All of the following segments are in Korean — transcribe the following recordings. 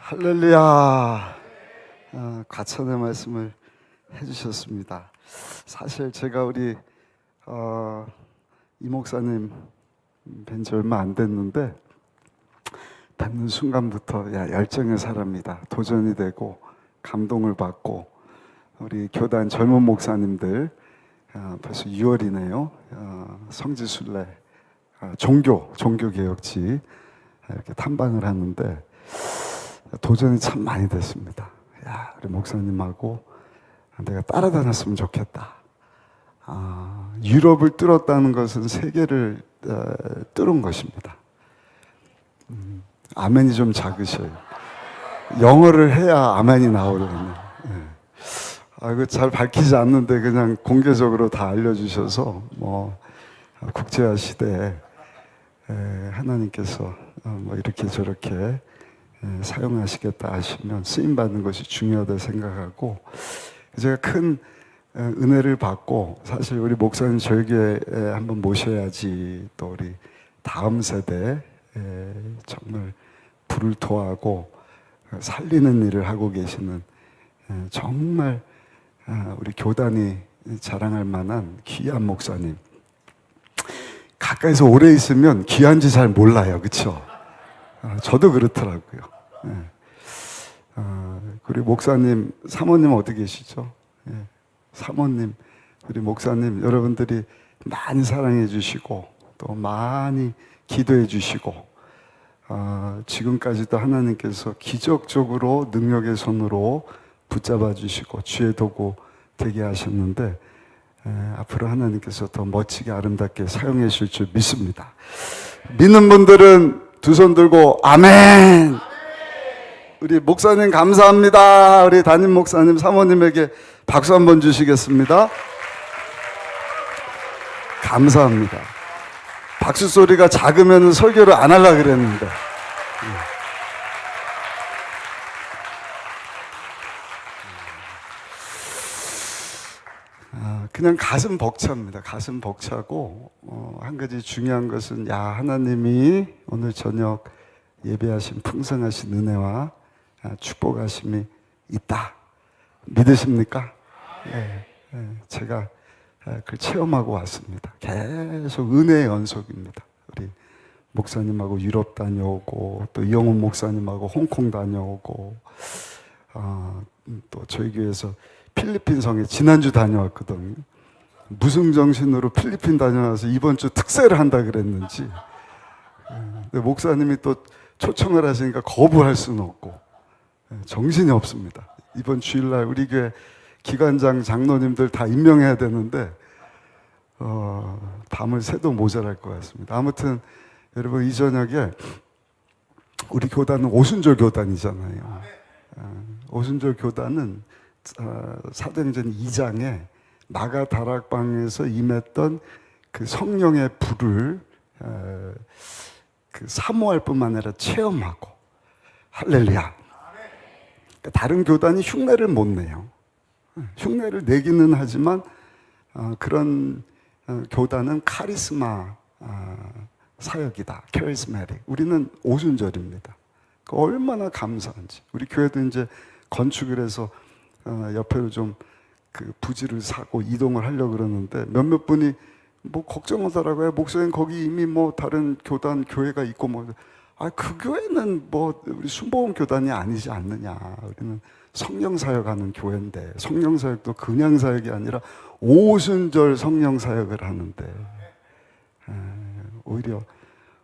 할렐루야. 과찬의 말씀을 해주셨습니다. 사실 제가 우리 이 목사님 뵌 지 얼마 안 됐는데 뵙는 순간부터 열정의 사람이다, 도전이 되고 감동을 받고, 우리 교단 젊은 목사님들 벌써 6월이네요. 성지순례 종교개혁지 이렇게 탐방을 하는데 도전이 참 많이 됐습니다. 우리 목사님하고 내가 따라다녔으면 좋겠다. 유럽을 뚫었다는 것은 세계를 뚫은 것입니다. 아멘이 좀 작으셔요. 영어를 해야 아멘이 나오려면. 이거 잘 밝히지 않는데 그냥 공개적으로 다 알려주셔서 국제화 시대에 하나님께서 이렇게 저렇게 사용하시겠다 하시면 쓰임받는 것이 중요하다 생각하고, 제가 큰 은혜를 받고, 사실 우리 목사님 절교에 한번 모셔야지, 또 우리 다음 세대에 정말 불을 토하고 살리는 일을 하고 계시는 정말 우리 교단이 자랑할 만한 귀한 목사님. 가까이서 오래 있으면 귀한지 잘 몰라요, 그렇죠? 저도 그렇더라고요. 우리 목사님, 사모님 어디 계시죠? 사모님, 우리 목사님 여러분들이 많이 사랑해 주시고 또 많이 기도해 주시고, 지금까지도 하나님께서 기적적으로 능력의 손으로 붙잡아 주시고 주의 도구 되게 하셨는데, 앞으로 하나님께서 더 멋지게 아름답게 사용해 주실 줄 믿습니다. 믿는 분들은 두 손 들고 아멘. 우리 목사님 감사합니다. 우리 담임 목사님, 사모님에게 박수 한번 주시겠습니다. 감사합니다. 박수 소리가 작으면 설교를 안 하려고 그랬는데. 그냥 가슴 벅찹니다. 가슴 벅차고, 한 가지 중요한 것은, 하나님이 오늘 저녁 예배하신 풍성하신 은혜와 축복하심이 있다. 믿으십니까? 제가 그걸 체험하고 왔습니다. 계속 은혜의 연속입니다. 우리 목사님하고 유럽 다녀오고, 또 이영훈 목사님하고 홍콩 다녀오고, 또 저희 교회에서 필리핀 성에 지난주 다녀왔거든요. 무슨 정신으로 필리핀 다녀와서 이번 주 특세를 한다 그랬는지. 근데 목사님이 또 초청을 하시니까 거부할 수는 없고, 정신이 없습니다. 이번 주일날 우리 교회 기관장 장로님들 다 임명해야 되는데 밤을 새도 모자랄 것 같습니다. 아무튼 여러분, 이 저녁에 우리 교단은 오순절 교단이잖아요. 오순절 교단은 사도행전 2장에 나가 다락방에서 임했던 그 성령의 불을 사모할 뿐만 아니라 체험하고, 할렐루야. 다른 교단이 흉내를 못 내요. 흉내를 내기는 하지만 그런 교단은 카리스마 사역이다, 카리스마틱. 우리는 오순절입니다. 얼마나 감사한지. 우리 교회도 이제 건축을 해서 옆에로 좀 그 부지를 사고 이동을 하려고 그러는데, 몇몇 분이 걱정하더라고요. 목사님 거기 이미 다른 교단 교회가 있고 그 교회는 우리 순복음 교단이 아니지 않느냐. 우리는 성령 사역하는 교회인데, 성령 사역도 그냥 사역이 아니라 오순절 성령 사역을 하는데, 오히려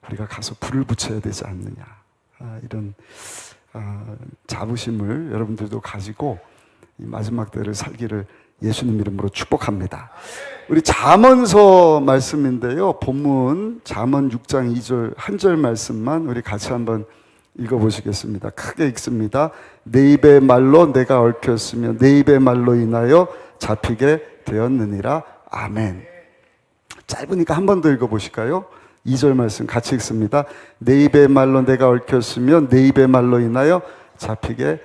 우리가 가서 불을 붙여야 되지 않느냐. 이런 자부심을 여러분들도 가지고 이 마지막 때를 살기를 예수님 이름으로 축복합니다. 우리 잠언서 말씀인데요, 본문 잠언 6장 2절 한 절 말씀만 우리 같이 한번 읽어보시겠습니다. 크게 읽습니다. 내 입의 말로 내가 얽혔으며 내 입의 말로 인하여 잡히게 되었느니라. 아멘. 짧으니까 한 번 더 읽어보실까요? 2절 말씀 같이 읽습니다. 내 입의 말로 내가 얽혔으며 내 입의 말로 인하여 잡히게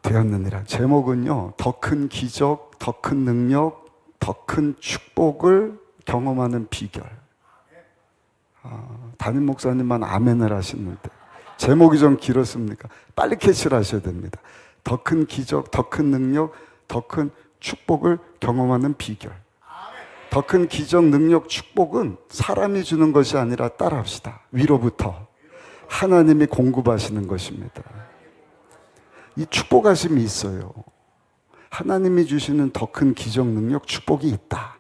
되었느니라. 제목은요, 더 큰 기적, 더 큰 능력, 더 큰 축복을 경험하는 비결. 담임 목사님만 아멘을 하시는데 제목이 좀 길었습니까? 빨리 캐치를 하셔야 됩니다. 더 큰 기적, 더 큰 능력, 더 큰 축복을 경험하는 비결. 더 큰 기적, 능력, 축복은 사람이 주는 것이 아니라 따라합시다. 위로부터 하나님이 공급하시는 것입니다. 이 축복하심이 있어요. 하나님이 주시는 더 큰 기적, 능력, 축복이 있다.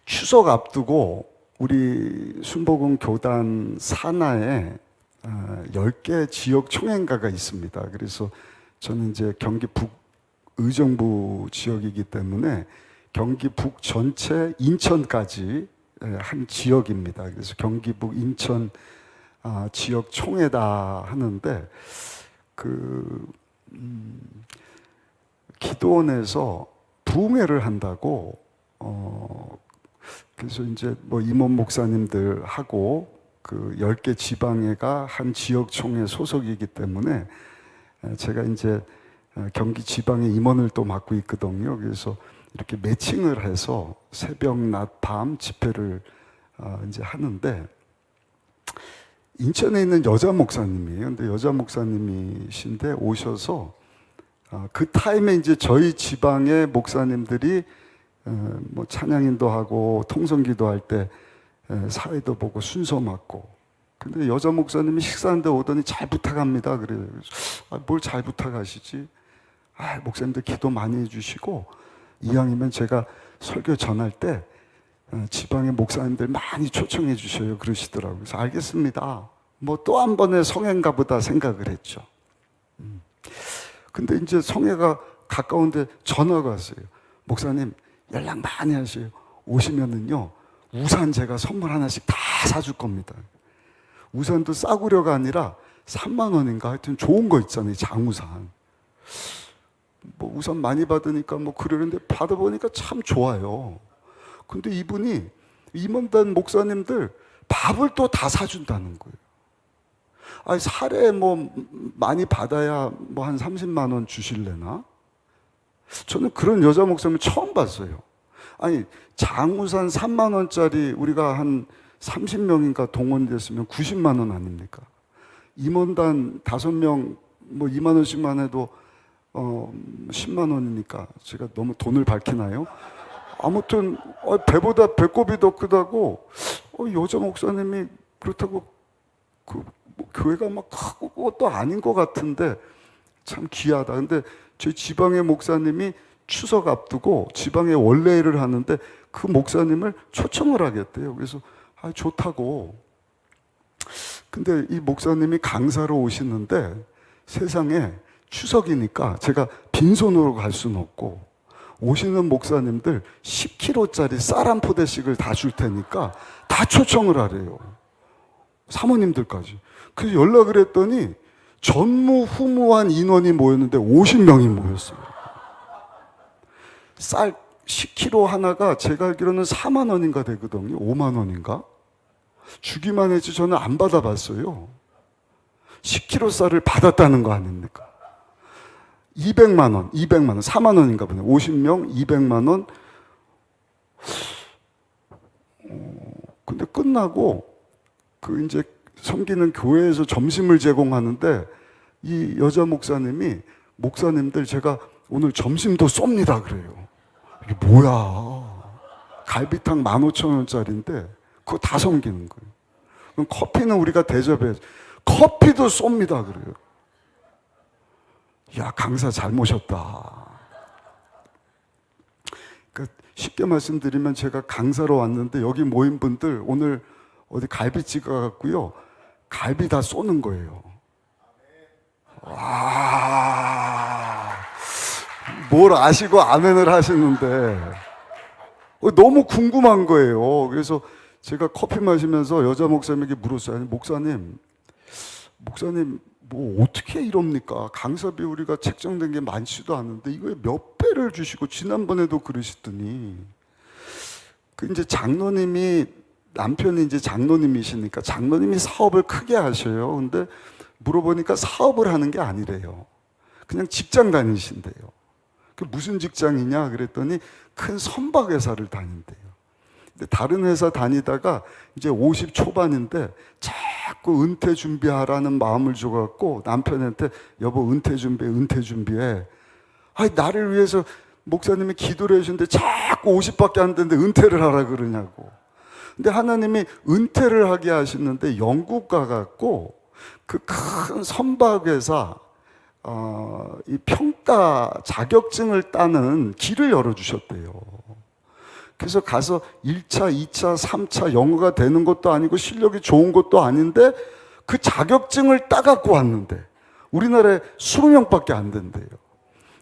추석 앞두고 우리 순복음 교단 산하에 10개 지역 총회인가가 있습니다. 그래서 저는 이제 경기 북 의정부 지역이기 때문에 경기 북 전체 인천까지 한 지역입니다. 그래서 경기북 인천 지역 총회다 하는데 기도원에서 부흥회를 한다고 그래서 이제 뭐 임원 목사님들하고 10개 지방회가 한 지역 총회 소속이기 때문에 제가 이제 경기 지방의 임원을 또 맡고 있거든요. 그래서 이렇게 매칭을 해서 새벽, 낮, 밤 집회를 이제 하는데 인천에 있는 여자 목사님이에요. 근데 여자 목사님이신데 오셔서 그 타임에 이제 저희 지방의 목사님들이 뭐 찬양인도 하고 통성기도 할 때 사회도 보고 순서 맡고 근데 여자 목사님이 식사하는데 오더니 잘 부탁합니다. 그래요. 뭘 잘 부탁하시지? 목사님들 기도 많이 해주시고 이왕이면 제가 설교 전할 때 지방의 목사님들 많이 초청해 주셔요. 그러시더라고요. 그래서 알겠습니다. 뭐 또 한 번의 성회인가 보다 생각을 했죠. 근데 이제 성회가 가까운데 전화가 왔어요. 목사님 연락 많이 하세요. 오시면은요 우산 제가 선물 하나씩 다 사줄 겁니다. 우산도 싸구려가 아니라 3만 원인가 하여튼 좋은 거 있잖아요. 장우산. 뭐 우산 많이 받으니까 뭐 그러는데 받아보니까 참 좋아요. 근데 이분이 임원단 목사님들 밥을 또 다 사준다는 거예요. 사례 뭐 많이 받아야 뭐 한 30만 원 주실래나? 저는 그런 여자 목사님 처음 봤어요. 장우산 3만 원짜리 우리가 한 30명인가 동원됐으면 90만 원 아닙니까? 임원단 5명 뭐 2만 원씩만 해도 10만 원이니까 제가 너무 돈을 밝히나요? 아무튼 배보다 배꼽이 더 크다고 여자 목사님이 그렇다고 교회가 막 크고 것도 아닌 것 같은데 참 귀하다. 근데 저희 지방의 목사님이 추석 앞두고 지방에 원례회를 하는데 그 목사님을 초청을 하겠대요. 그래서 좋다고. 근데 이 목사님이 강사로 오시는데 세상에 추석이니까 제가 빈손으로 갈 수는 없고 오시는 목사님들 10kg짜리 쌀 한 포대씩을 다 줄 테니까 다 초청을 하래요. 사모님들까지. 그래서 연락을 했더니 전무후무한 인원이 모였는데 50명이 모였어요. 쌀 10kg 하나가 제가 알기로는 4만 원인가 되거든요. 5만 원인가? 주기만 했지 저는 안 받아봤어요. 10kg 쌀을 받았다는 거 아닙니까? 200만 원, 4만 원인가 보네. 50명, 200만 원. 근데 끝나고 이제 섬기는 교회에서 점심을 제공하는데 이 여자 목사님들 제가 오늘 점심도 쏩니다 그래요. 이게 뭐야? 갈비탕 15,000원짜리인데 그거 다 섬기는 거예요. 그럼 커피는 우리가 대접해 커피도 쏩니다 그래요. 야, 강사 잘 모셨다. 그러니까 쉽게 말씀드리면 제가 강사로 왔는데 여기 모인 분들 오늘 어디 갈비 찍어갖고요 갈비 다 쏘는 거예요. 와, 뭘 아시고 아멘을 하시는데 너무 궁금한 거예요. 그래서 제가 커피 마시면서 여자 목사님에게 물었어요. 목사님 뭐 어떻게 이럽니까? 강사비 우리가 책정된 게 많지도 않은데 이거에 몇 배를 주시고 지난번에도 그러시더니 이제 남편이 이제 장로님이시니까 장로님이 사업을 크게 하셔요. 근데 물어보니까 사업을 하는 게 아니래요. 그냥 직장 다니신대요. 그 무슨 직장이냐 그랬더니 큰 선박회사를 다닌대요. 근데 다른 회사 다니다가 이제 50 초반인데 자꾸 은퇴 준비하라는 마음을 줘갖고 남편한테 여보 은퇴 준비해. 아니 나를 위해서 목사님이 기도를 해주는데 자꾸 50밖에 안 되는데 은퇴를 하라 그러냐고. 근데 하나님이 은퇴를 하게 하시는데 영국 가갖고 그 큰 선박회사 이 평가 자격증을 따는 길을 열어주셨대요. 그래서 가서 1차, 2차, 3차 영어가 되는 것도 아니고 실력이 좋은 것도 아닌데 그 자격증을 따갖고 왔는데 우리나라에 20명밖에 안 된대요.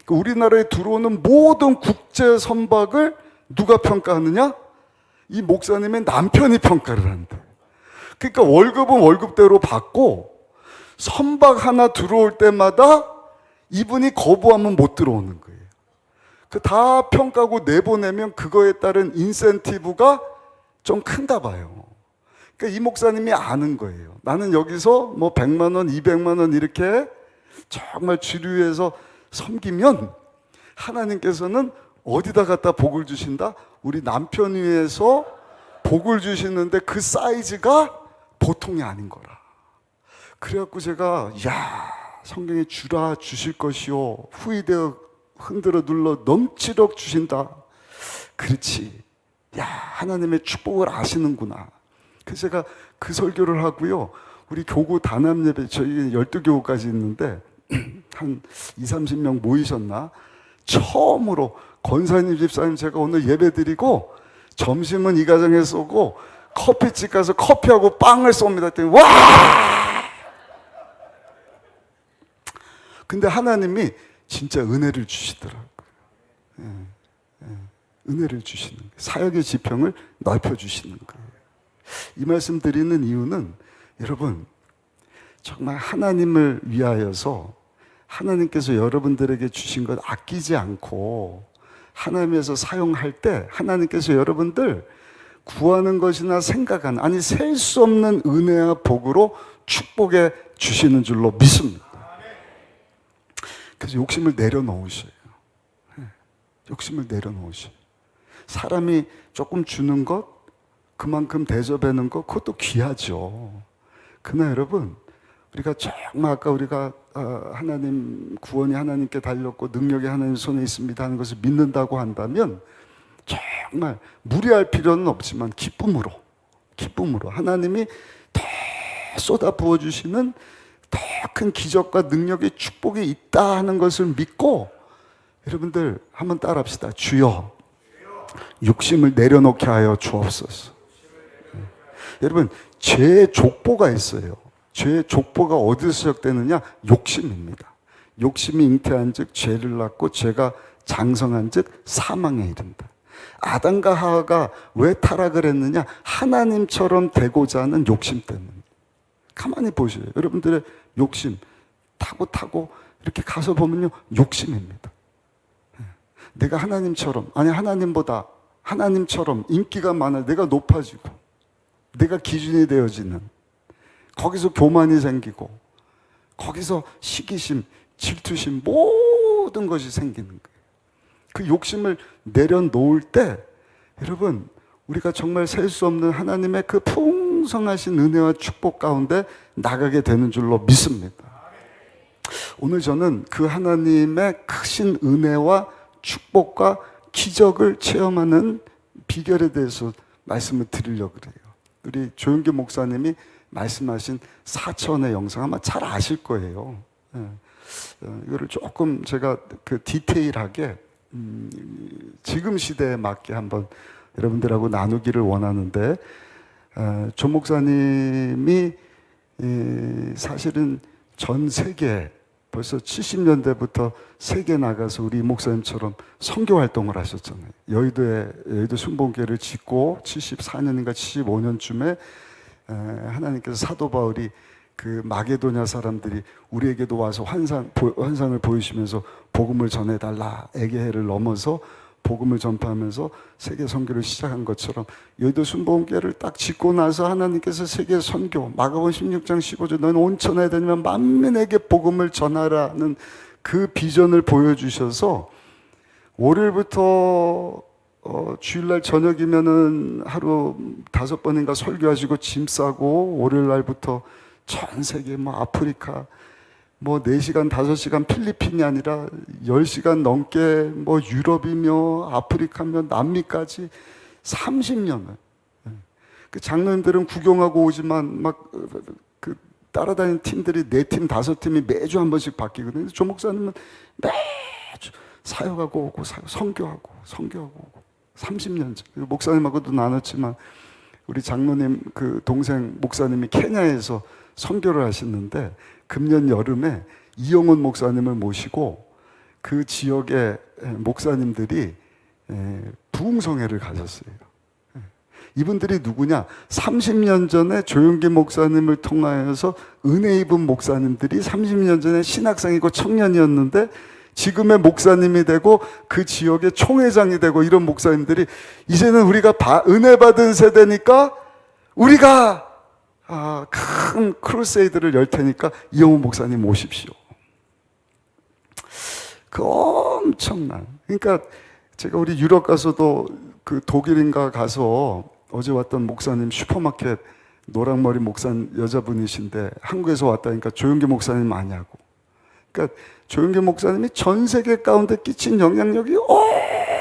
우리나라에 들어오는 모든 국제 선박을 누가 평가하느냐? 이 목사님의 남편이 평가를 한대. 그러니까 월급은 월급대로 받고 선박 하나 들어올 때마다 이분이 거부하면 못 들어오는 거예요. 그 다 평가하고 내보내면 그거에 따른 인센티브가 좀 큰가 봐요. 그러니까 이 목사님이 아는 거예요. 나는 여기서 뭐 100만 원, 200만 원 이렇게 정말 주류에서 섬기면 하나님께서는 어디다 갖다 복을 주신다? 우리 남편 위해서 복을 주시는데 그 사이즈가 보통이 아닌 거라. 그래갖고 제가 성경에 주라 주실 것이요 후이되어 흔들어 눌러 넘치도록 주신다. 그렇지. 하나님의 축복을 아시는구나. 그래서 제가 그 설교를 하고요. 우리 교구 단합 예배, 저희 12교구까지 있는데 한 20-30명 모이셨나? 처음으로 권사님 집사님 제가 오늘 예배 드리고 점심은 이 가정에 쏘고 커피집 가서 커피하고 빵을 쏩니다 했더니 와! 근데 하나님이 진짜 은혜를 주시더라고요. 은혜를 주시는 거예요. 사역의 지평을 넓혀주시는 거예요. 이 말씀 드리는 이유는 여러분 정말 하나님을 위하여서 하나님께서 여러분들에게 주신 것 아끼지 않고 하나님에서 사용할 때 하나님께서 여러분들 구하는 것이나 생각하는 아니 셀 수 없는 은혜와 복으로 축복해 주시는 줄로 믿습니다. 그래서 욕심을 내려놓으셔요. 욕심을 내려놓으셔요. 사람이 조금 주는 것, 그만큼 대접하는 것, 그것도 귀하죠. 그러나 여러분, 우리가 정말 아까 우리가 하나님 구원이 하나님께 달렸고 능력이 하나님 손에 있습니다 하는 것을 믿는다고 한다면 정말 무리할 필요는 없지만 기쁨으로 하나님이 더 쏟아 부어주시는 더 큰 기적과 능력의 축복이 있다 하는 것을 믿고 여러분들 한번 따라합시다. 주여 욕심을 내려놓게 하여 주옵소서. 여러분 죄의 족보가 있어요. 죄의 족보가 어디서 시작되느냐? 욕심입니다. 욕심이 잉태한 즉 죄를 낳고 죄가 장성한 즉 사망에 이른다. 아담과 하와가 왜 타락을 했느냐? 하나님처럼 되고자 하는 욕심 때문에. 가만히 보세요. 여러분들의 욕심 타고 이렇게 가서 보면요 욕심입니다. 내가 하나님처럼 아니 하나님처럼 인기가 많아 내가 높아지고 내가 기준이 되어지는 거기서 교만이 생기고 거기서 시기심, 질투심 모든 것이 생기는 거예요. 그 욕심을 내려놓을 때 여러분 우리가 정말 셀 수 없는 하나님의 그 풍성하신 은혜와 축복 가운데 나가게 되는 줄로 믿습니다. 오늘 저는 그 하나님의 크신 은혜와 축복과 기적을 체험하는 비결에 대해서 말씀을 드리려고 그래요. 우리 조영규 목사님이 말씀하신 4천의 영상 아마 잘 아실 거예요. 이거를 조금 제가 그 디테일하게 지금 시대에 맞게 한번 여러분들하고 나누기를 원하는데 조 목사님이 사실은 전 세계 벌써 70년대부터 세계 나가서 우리 목사님처럼 선교 활동을 하셨잖아요. 여의도 순복음교회를 짓고 74년인가 75년쯤에 하나님께서 사도 바울이 그 마게도냐 사람들이 우리에게도 와서 환상을 보이시면서 복음을 전해달라 에게해를 넘어서 복음을 전파하면서 세계 선교를 시작한 것처럼 여의도 순복음교회를 딱 짓고 나서 하나님께서 세계 선교 마가복음 16장 15절 너는 온 천하에 다니면 만민에게 복음을 전하라는 그 비전을 보여주셔서 월요일부터 주일날 저녁이면은 하루 5번인가 설교하시고 짐 싸고 월요일날부터 전 세계 아프리카 4시간 5시간 필리핀이 아니라 10시간 넘게 유럽이며 아프리카며 남미까지 30년을 그 장로님들은 구경하고 오지만 그 따라다니는 팀들이 4팀 5팀이 매주 한 번씩 바뀌거든요. 조 목사님은 매주 사역하고 오고 선교하고 오고 30년째. 목사님하고도 나눴지만 우리 장로님 그 동생 목사님이 케냐에서 선교를 하시는데 금년 여름에 이영훈 목사님을 모시고 그 지역의 목사님들이 부흥성회를 가졌어요. 이분들이 누구냐? 30년 전에 조용기 목사님을 통하여서 은혜 입은 목사님들이 30년 전에 신학생이고 청년이었는데 지금의 목사님이 되고 그 지역의 총회장이 되고 이런 목사님들이 이제는 우리가 은혜 받은 세대니까 우리가 큰 크루세이드를 열 테니까 이영훈 목사님 오십시오. 그 엄청난, 그러니까 제가 우리 유럽 가서도 그 독일인가 가서 어제 왔던 목사님 슈퍼마켓 노랑머리 목사 여자분이신데 한국에서 왔다니까 조용기 목사님 아냐고. 그러니까 조용기 목사님이 전 세계 가운데 끼친 영향력이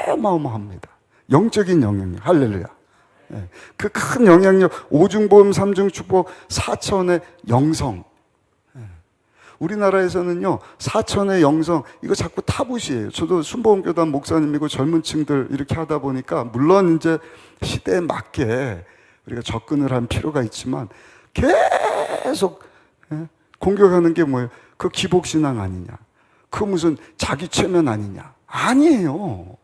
어마어마합니다. 영적인 영향력. 할렐루야. 그 큰 영향력, 5중보험 3중 축복 4천의 영성. 우리나라에서는요 4천의 영성 이거 자꾸 타부시예요. 저도 순복음교단 목사님이고 젊은 층들 이렇게 하다 보니까 물론 이제 시대에 맞게 우리가 접근을 할 필요가 있지만 계속 공격하는 게 뭐예요? 그 기복신앙 아니냐, 그 무슨 자기 최면 아니냐. 아니에요.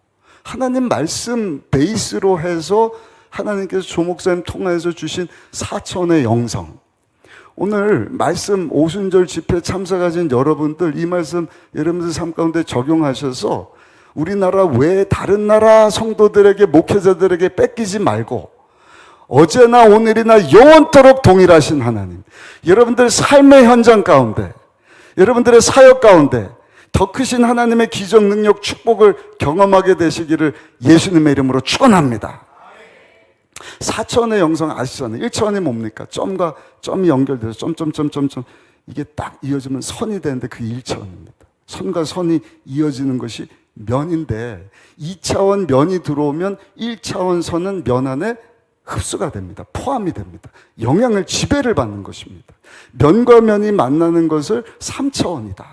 하나님 말씀 베이스로 해서 하나님께서 조 목사님 통해서 주신 4천의 영성. 오늘 말씀 오순절 집회 참석하신 여러분들 이 말씀 여러분들 삶 가운데 적용하셔서 우리나라 외 다른 나라 성도들에게 목회자들에게 뺏기지 말고 어제나 오늘이나 영원토록 동일하신 하나님, 여러분들 삶의 현장 가운데 여러분들의 사역 가운데 더 크신 하나님의 기적 능력 축복을 경험하게 되시기를 예수님의 이름으로 축원합니다. 4천의 영성 아시잖아요. 1천이 뭡니까? 점과 점이 연결돼서 점점점점점 이게 딱 이어지면 선이 되는데 그게 1차원입니다. 선과 선이 이어지는 것이 면인데 2차원 면이 들어오면 1차원 선은 면 안에 흡수가 됩니다. 포함이 됩니다. 영향을 지배를 받는 것입니다. 면과 면이 만나는 것을 3차원이다.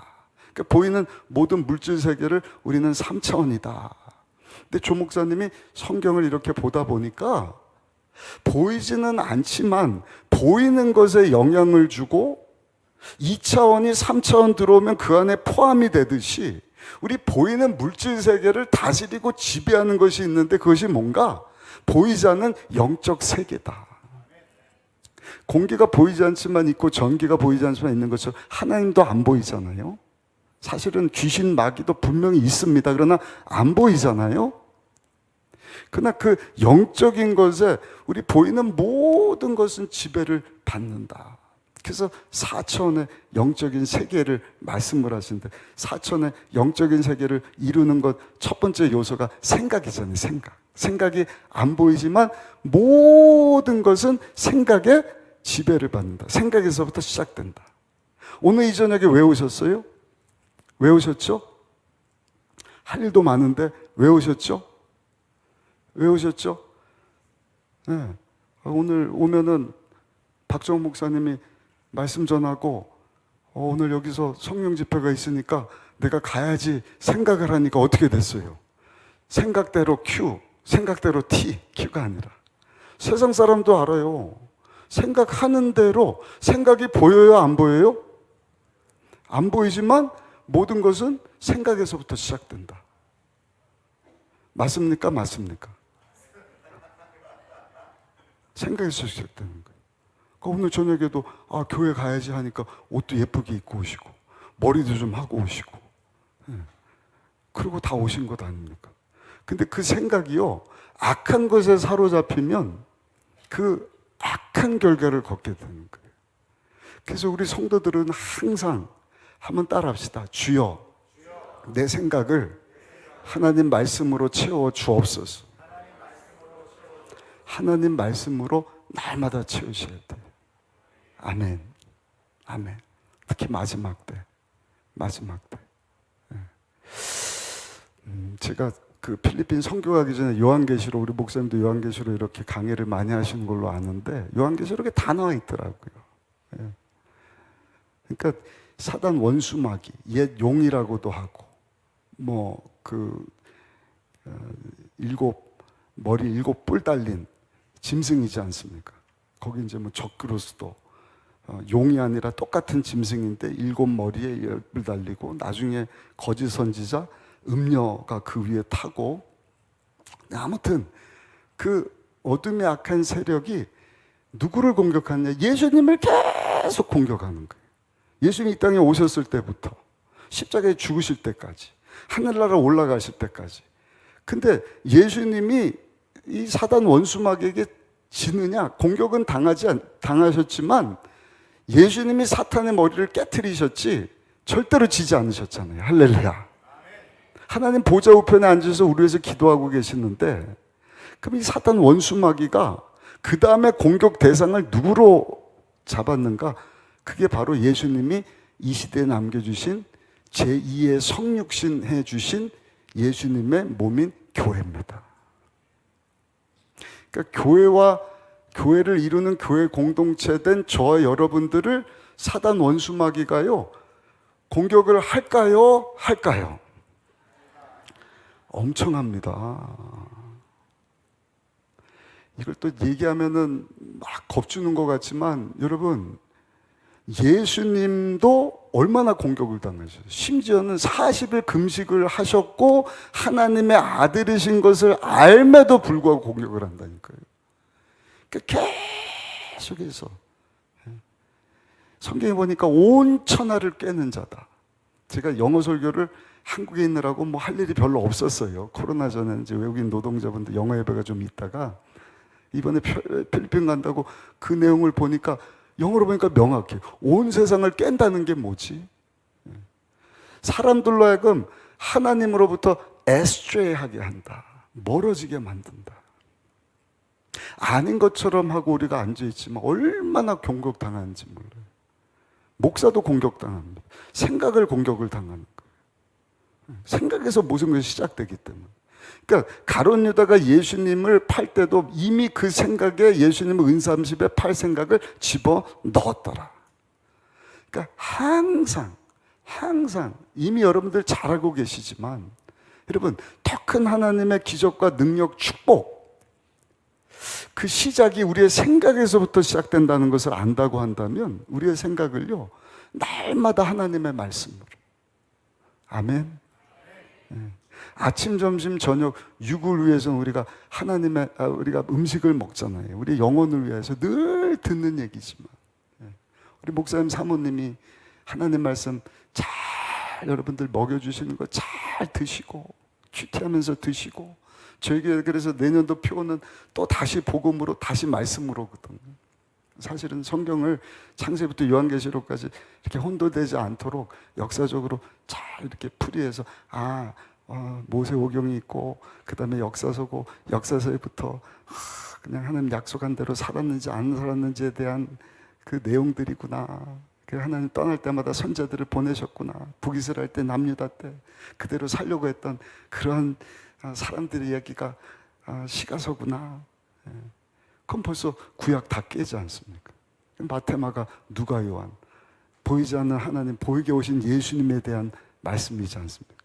그러니까 보이는 모든 물질 세계를 우리는 3차원이다. 근데 조 목사님이 성경을 이렇게 보다 보니까 보이지는 않지만 보이는 것에 영향을 주고 2차원이 3차원 들어오면 그 안에 포함이 되듯이 우리 보이는 물질 세계를 다스리고 지배하는 것이 있는데 그것이 뭔가? 보이지 않는 영적 세계다. 공기가 보이지 않지만 있고 전기가 보이지 않지만 있는 것처럼 하나님도 안 보이잖아요. 사실은 귀신 마귀도 분명히 있습니다. 그러나 안 보이잖아요. 그러나 그 영적인 것에 우리 보이는 모든 것은 지배를 받는다. 그래서 4천의 영적인 세계를 말씀을 하시는데 4천의 영적인 세계를 이루는 것 첫 번째 요소가 생각이잖아요. 생각이 안 보이지만 모든 것은 생각에 지배를 받는다. 생각에서부터 시작된다. 오늘 이 저녁에 왜 오셨어요? 왜 오셨죠? 할 일도 많은데 왜 오셨죠? 왜 오셨죠? 네. 오늘 오면은 박정훈 목사님이 말씀 전하고 오늘 여기서 성령 집회가 있으니까 내가 가야지 생각을 하니까 어떻게 됐어요? 생각대로 Q, 생각대로 T, Q가 아니라 세상 사람도 알아요. 생각하는 대로 생각이 보여요? 안 보여요? 안 보이지만 모든 것은 생각에서부터 시작된다. 맞습니까? 맞습니까? 생각에서 시작되는 거예요. 그러니까 오늘 저녁에도 교회 가야지 하니까 옷도 예쁘게 입고 오시고 머리도 좀 하고 오시고 그리고 다 오신 것 아닙니까? 근데 그 생각이요 악한 것에 사로잡히면 그 악한 결과를 걷게 되는 거예요. 그래서 우리 성도들은 항상 한번 따라합시다. 주여 내 생각을 하나님 말씀으로 채워 주옵소서. 하나님 말씀으로 날마다 채우셔야 돼요. 아멘. 아멘. 특히 마지막 때. 제가 그 필리핀 선교 가기 전에 요한계시록, 우리 목사님도 요한계시록 이렇게 강의를 많이 하시는 걸로 아는데 요한계시록에 다 나와 있더라고요. 그러니까 사단 원수마귀, 옛 용이라고도 하고, 일곱 뿔 달린 짐승이지 않습니까? 거기 이제 적그리스도, 용이 아니라 똑같은 짐승인데 일곱 머리에 열 뿔 달리고, 나중에 거짓 선지자 음녀가 그 위에 타고, 아무튼 그 어둠의 악한 세력이 누구를 공격하냐? 예수님을 계속 공격하는 거예요. 예수님이 이 땅에 오셨을 때부터 십자가에 죽으실 때까지, 하늘나라 올라가실 때까지. 근데 예수님이 이 사단 원수마귀에게 지느냐? 공격은 당하셨지만 예수님이 사탄의 머리를 깨트리셨지 절대로 지지 않으셨잖아요. 할렐루야. 하나님 보좌 우편에 앉아서 우리 위해서 기도하고 계시는데, 그럼 이 사단 원수마귀가 그 다음에 공격 대상을 누구로 잡았는가? 그게 바로 예수님이 이 시대에 남겨주신 제2의 성육신 해주신 예수님의 몸인 교회입니다. 그러니까 교회를 이루는 교회 공동체된 저와 여러분들을 사단 원수마귀가요, 공격을 할까요? 엄청 합니다. 이걸 또 얘기하면은 막 겁주는 것 같지만, 여러분, 예수님도 얼마나 공격을 당하셨어요. 심지어는 40일 금식을 하셨고 하나님의 아들이신 것을 알매도 불구하고 공격을 한다니까요. 그러니까 계속해서 성경에 보니까 온 천하를 꿰는 자다. 제가 영어 설교를 한국에 있느라고 할 일이 별로 없었어요. 코로나 전에 이제 외국인 노동자분들 영어 예배가 좀 있다가, 이번에 필리핀 간다고 그 내용을 보니까 영어로 보니까 명확해. 온 세상을 깬다는 게 뭐지? 사람들로 하여금 하나님으로부터 에스트레이하게 한다. 멀어지게 만든다. 아닌 것처럼 하고 우리가 앉아있지만 얼마나 공격당하는지 몰라요. 목사도 공격당합니다. 생각을 공격을 당하는 거예요. 생각에서 모든 것이 시작되기 때문에. 그러니까 가룟 유다가 예수님을 팔 때도 이미 그 생각에 예수님의 은삼십에 팔 생각을 집어 넣었더라. 그러니까 항상 이미 여러분들 잘 알고 계시지만, 여러분, 더 큰 하나님의 기적과 능력, 축복, 그 시작이 우리의 생각에서부터 시작된다는 것을 안다고 한다면 우리의 생각을요, 날마다 하나님의 말씀으로. 아멘. 아침, 점심, 저녁, 육을 위해서 우리가 우리가 음식을 먹잖아요. 우리 영혼을 위해서 늘 듣는 얘기지만, 우리 목사님 사모님이 하나님 말씀 잘 여러분들 먹여주시는 거 잘 드시고, 큐티하면서 드시고, 저에게 그래서 내년도 표는 또 다시 복음으로, 다시 말씀으로거든요. 사실은 성경을 창세부터 요한계시록까지 이렇게 혼돈되지 않도록 역사적으로 잘 이렇게 풀이해서, 모세오경이 있고, 그 다음에 역사서고, 역사서에부터 그냥 하나님 약속한 대로 살았는지 안 살았는지에 대한 그 내용들이구나. 그 하나님 떠날 때마다 선자들을 보내셨구나. 북이스라엘 때, 남유다 때 그대로 살려고 했던 그런 사람들의 이야기가 시가서구나. 그럼 벌써 구약 다 깨지 않습니까? 마테마가, 누가, 요한, 보이지 않는 하나님, 보이게 오신 예수님에 대한 말씀이지 않습니까?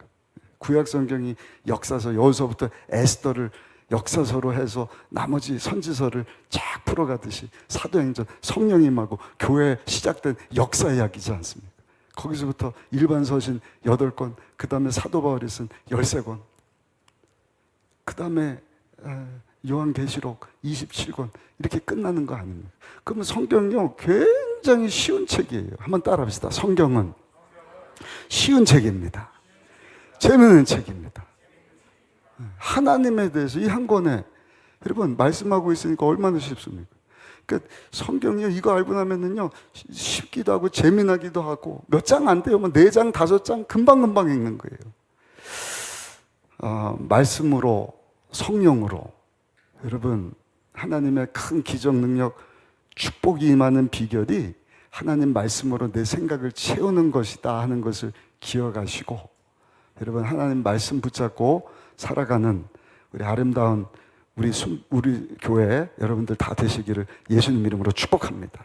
구약 성경이 역사서, 여호수아부터 에스더를 역사서로 해서 나머지 선지서를 쫙 풀어가듯이 사도행전, 성령님하고 교회 시작된 역사 이야기지 않습니까? 거기서부터 일반 서신 8권, 그 다음에 사도 바울이 쓴 13권, 그 다음에 요한계시록 27권, 이렇게 끝나는 거 아닙니까? 그러면 성경은요, 굉장히 쉬운 책이에요. 한번 따라합시다. 성경은 쉬운 책입니다. 재미있는 책입니다. 하나님에 대해서 이 한 권에 여러분 말씀하고 있으니까 얼마나 쉽습니까? 그러니까 성경이요, 이거 알고 나면은요, 쉽기도 하고 재미나기도 하고, 몇 장 안 돼요. 4장, 5장 금방금방 읽는 거예요. 말씀으로, 성령으로 여러분 하나님의 큰 기적 능력, 축복이 임하는 비결이 하나님 말씀으로 내 생각을 채우는 것이다 하는 것을 기억하시고, 여러분 하나님 말씀 붙잡고 살아가는 우리 아름다운 우리 교회 여러분들 다 되시기를 예수님 이름으로 축복합니다.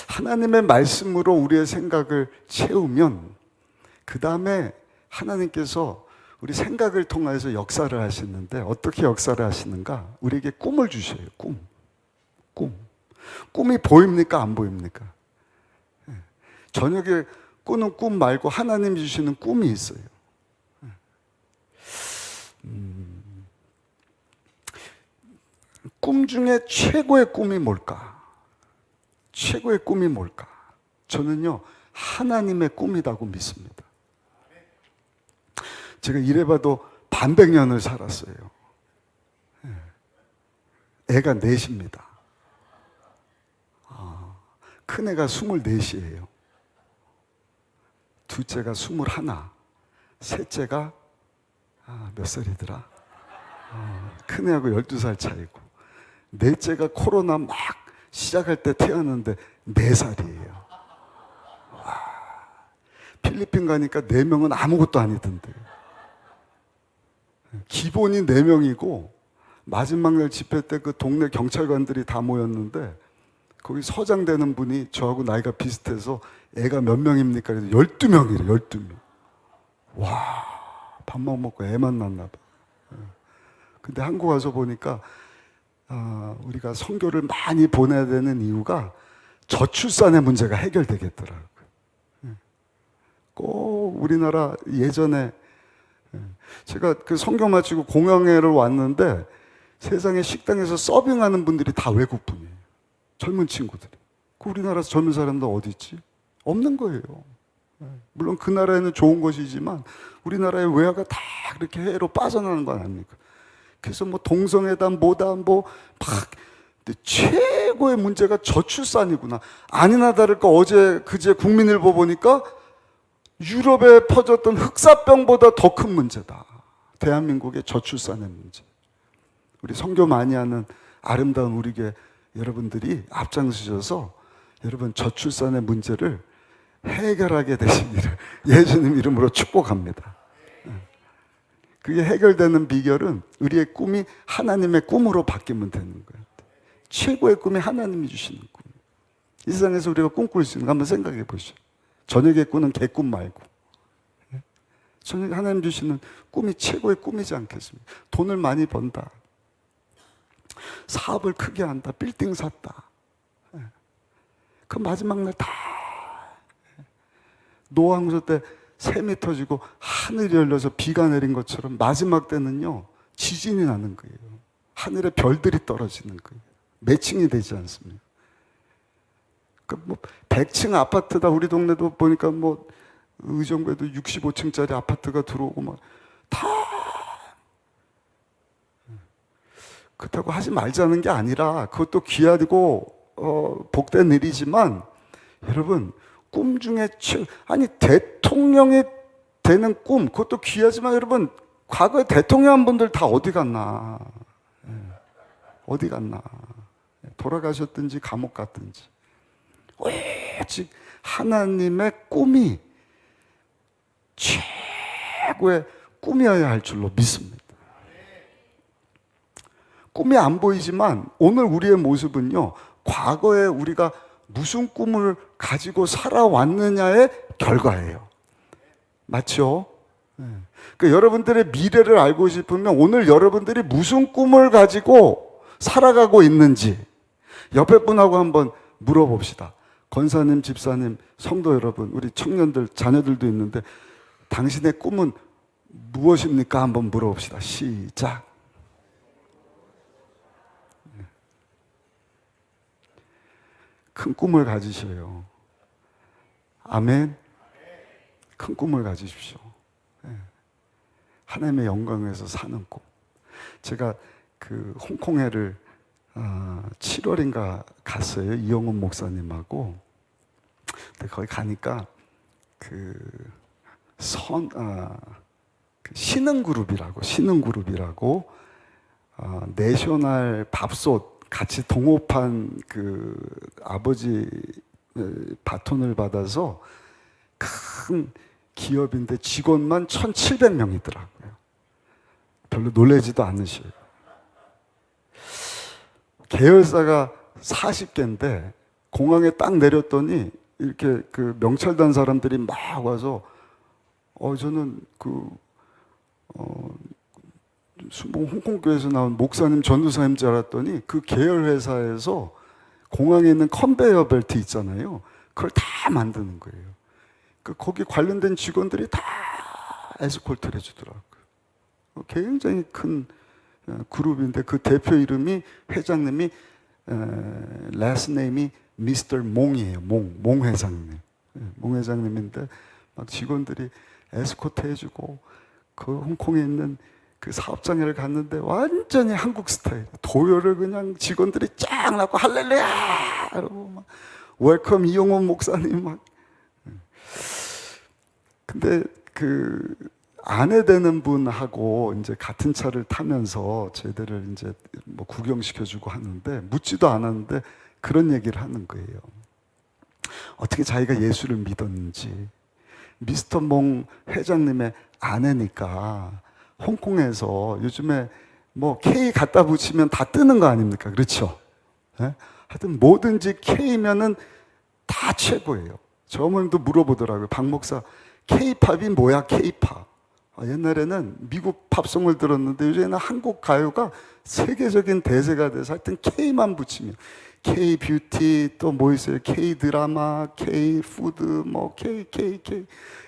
하나님의 말씀으로 우리의 생각을 채우면 그 다음에 하나님께서 우리 생각을 통해서 역사를 하시는데, 어떻게 역사를 하시는가? 우리에게 꿈을 주셔요. 꿈이 보입니까? 안 보입니까? 저녁에 꾸는 꿈 말고 하나님 주시는 꿈이 있어요. 꿈 중에 최고의 꿈이 뭘까? 최고의 꿈이 뭘까? 저는요, 하나님의 꿈이라고 믿습니다. 제가 이래봐도 반백년을 살았어요. 애가 넷입니다. 큰애가 24이에요. 둘째가 21, 셋째가 몇 살이더라? 큰애하고 12살 차이고, 넷째가 코로나 막 시작할 때 태어났는데 4살이에요. 필리핀 가니까 4명은 아무것도 아니던데. 기본이 4명이고 마지막 날 집회 때 그 동네 경찰관들이 다 모였는데, 거기 서장 되는 분이 저하고 나이가 비슷해서 애가 몇 명입니까? 그래서 12명이래, 12명. 와, 밥만 먹고 애만 낳나 봐. 근데 한국 와서 보니까 우리가 선교를 많이 보내야 되는 이유가 저출산의 문제가 해결되겠더라고요. 꼭 우리나라 예전에 제가 그 선교 마치고 공양회를 왔는데 세상에 식당에서 서빙하는 분들이 다 외국분이에요. 젊은 친구들이. 우리나라에서 젊은 사람들 어디 있지? 없는 거예요. 물론 그 나라에는 좋은 것이지만 우리나라의 외화가 다 그렇게 해외로 빠져나가는 건 아닙니까? 그래서 뭐 동성애다 뭐다 뭐 막. 근데 최고의 문제가 저출산이구나. 아니나 다를까 그제 국민일보 보니까 유럽에 퍼졌던 흑사병보다 더 큰 문제다. 대한민국의 저출산의 문제. 우리 선교 많이 하는 아름다운 우리 교회 여러분들이 앞장서셔서 여러분 저출산의 문제를 해결하게 되시기를 예수님 이름으로 축복합니다. 그게 해결되는 비결은 우리의 꿈이 하나님의 꿈으로 바뀌면 되는 거예요. 최고의 꿈이 하나님이 주시는 꿈. 이 세상에서 우리가 꿈꿀 수 있는 거 한번 생각해 보시죠. 저녁에 꾸는 개꿈 말고. 저녁에 하나님 주시는 꿈이 최고의 꿈이지 않겠습니까? 돈을 많이 번다. 사업을 크게 한다. 빌딩 샀다. 그 마지막 날 다 노항소 때 샘이 터지고 하늘이 열려서 비가 내린 것처럼 마지막 때는요 지진이 나는 거예요. 하늘에 별들이 떨어지는 거예요. 매칭이 되지 않습니까? 그러니까 뭐 100층 아파트다. 우리 동네도 보니까 뭐 의정부에도 65층짜리 아파트가 들어오고 막 다 그렇다고 하지 말자는 게 아니라 그것도 귀하고 복된 일이지만 여러분 꿈 중에 아니 대통령이 되는 꿈 그것도 귀하지만 여러분 과거에 대통령 분들 다 어디 갔나? 어디 갔나? 돌아가셨든지 감옥 갔든지. 오직 하나님의 꿈이 최고의 꿈이어야 할 줄로 믿습니다. 꿈이 안 보이지만 오늘 우리의 모습은요, 과거에 우리가 무슨 꿈을 가지고 살아왔느냐의 결과예요. 맞죠? 그러니까 여러분들의 미래를 알고 싶으면 오늘 여러분들이 무슨 꿈을 가지고 살아가고 있는지 옆에 분하고 한번 물어봅시다. 권사님, 집사님, 성도 여러분, 우리 청년들, 자녀들도 있는데 당신의 꿈은 무엇입니까? 한번 물어봅시다. 시작. 큰 꿈을 가지셔요. 아멘. 큰 꿈을 가지십시오. 하나님의 영광에서 사는 꿈. 제가 그 홍콩회를 7월인가 갔어요. 이영훈 목사님하고. 근데 거기 가니까 그 신흥그룹이라고 내셔널 밥솥 같이 동업한 그 아버지 바톤을 받아서 큰 기업인데 직원만 1,700명이더라고요. 별로 놀라지도 않으셔요. 계열사가 40개인데 공항에 딱 내렸더니 이렇게 그 명찰단 사람들이 막 와서 저는 순봉 홍콩교회에서 나온 목사님 전도사님 줄 알았더니 그 계열 회사에서 공항에 있는 컨베이어 벨트 있잖아요. 그걸 다 만드는 거예요. 거기 관련된 직원들이 다 에스콜트를 해주더라고요. 굉장히 큰 그룹인데 그 대표 이름이 회장님이 last name이 미스터 몽이에요. 몽 회장님. 몽 회장님인데 막 직원들이 에스코트 해주고 그 홍콩에 있는 그 사업장을 갔는데 완전히 한국 스타일. 도요를 그냥 직원들이 쫙 놔고 할렐루야! 이러고 막 웰컴 이용원 목사님 막. 근데 그 아내 되는 분하고 이제 같은 차를 타면서 저희들을 이제 뭐 구경시켜주고 하는데 묻지도 않았는데 그런 얘기를 하는 거예요. 어떻게 자기가 예수를 믿었는지. 미스터 몽 회장님의 아내니까 홍콩에서 요즘에 뭐 K 갖다 붙이면 다 뜨는 거 아닙니까? 그렇죠? 네? 하여튼 뭐든지 K면은 다 최고예요. 저 어머님도 물어보더라고요. 박 목사, K-팝이 뭐야, K-팝? 옛날에는 미국 팝송을 들었는데 요즘에는 한국 가요가 세계적인 대세가 돼서 하여튼 K만 붙이면 K-뷰티 또 뭐 있어요? K-드라마, K-푸드, 뭐 K.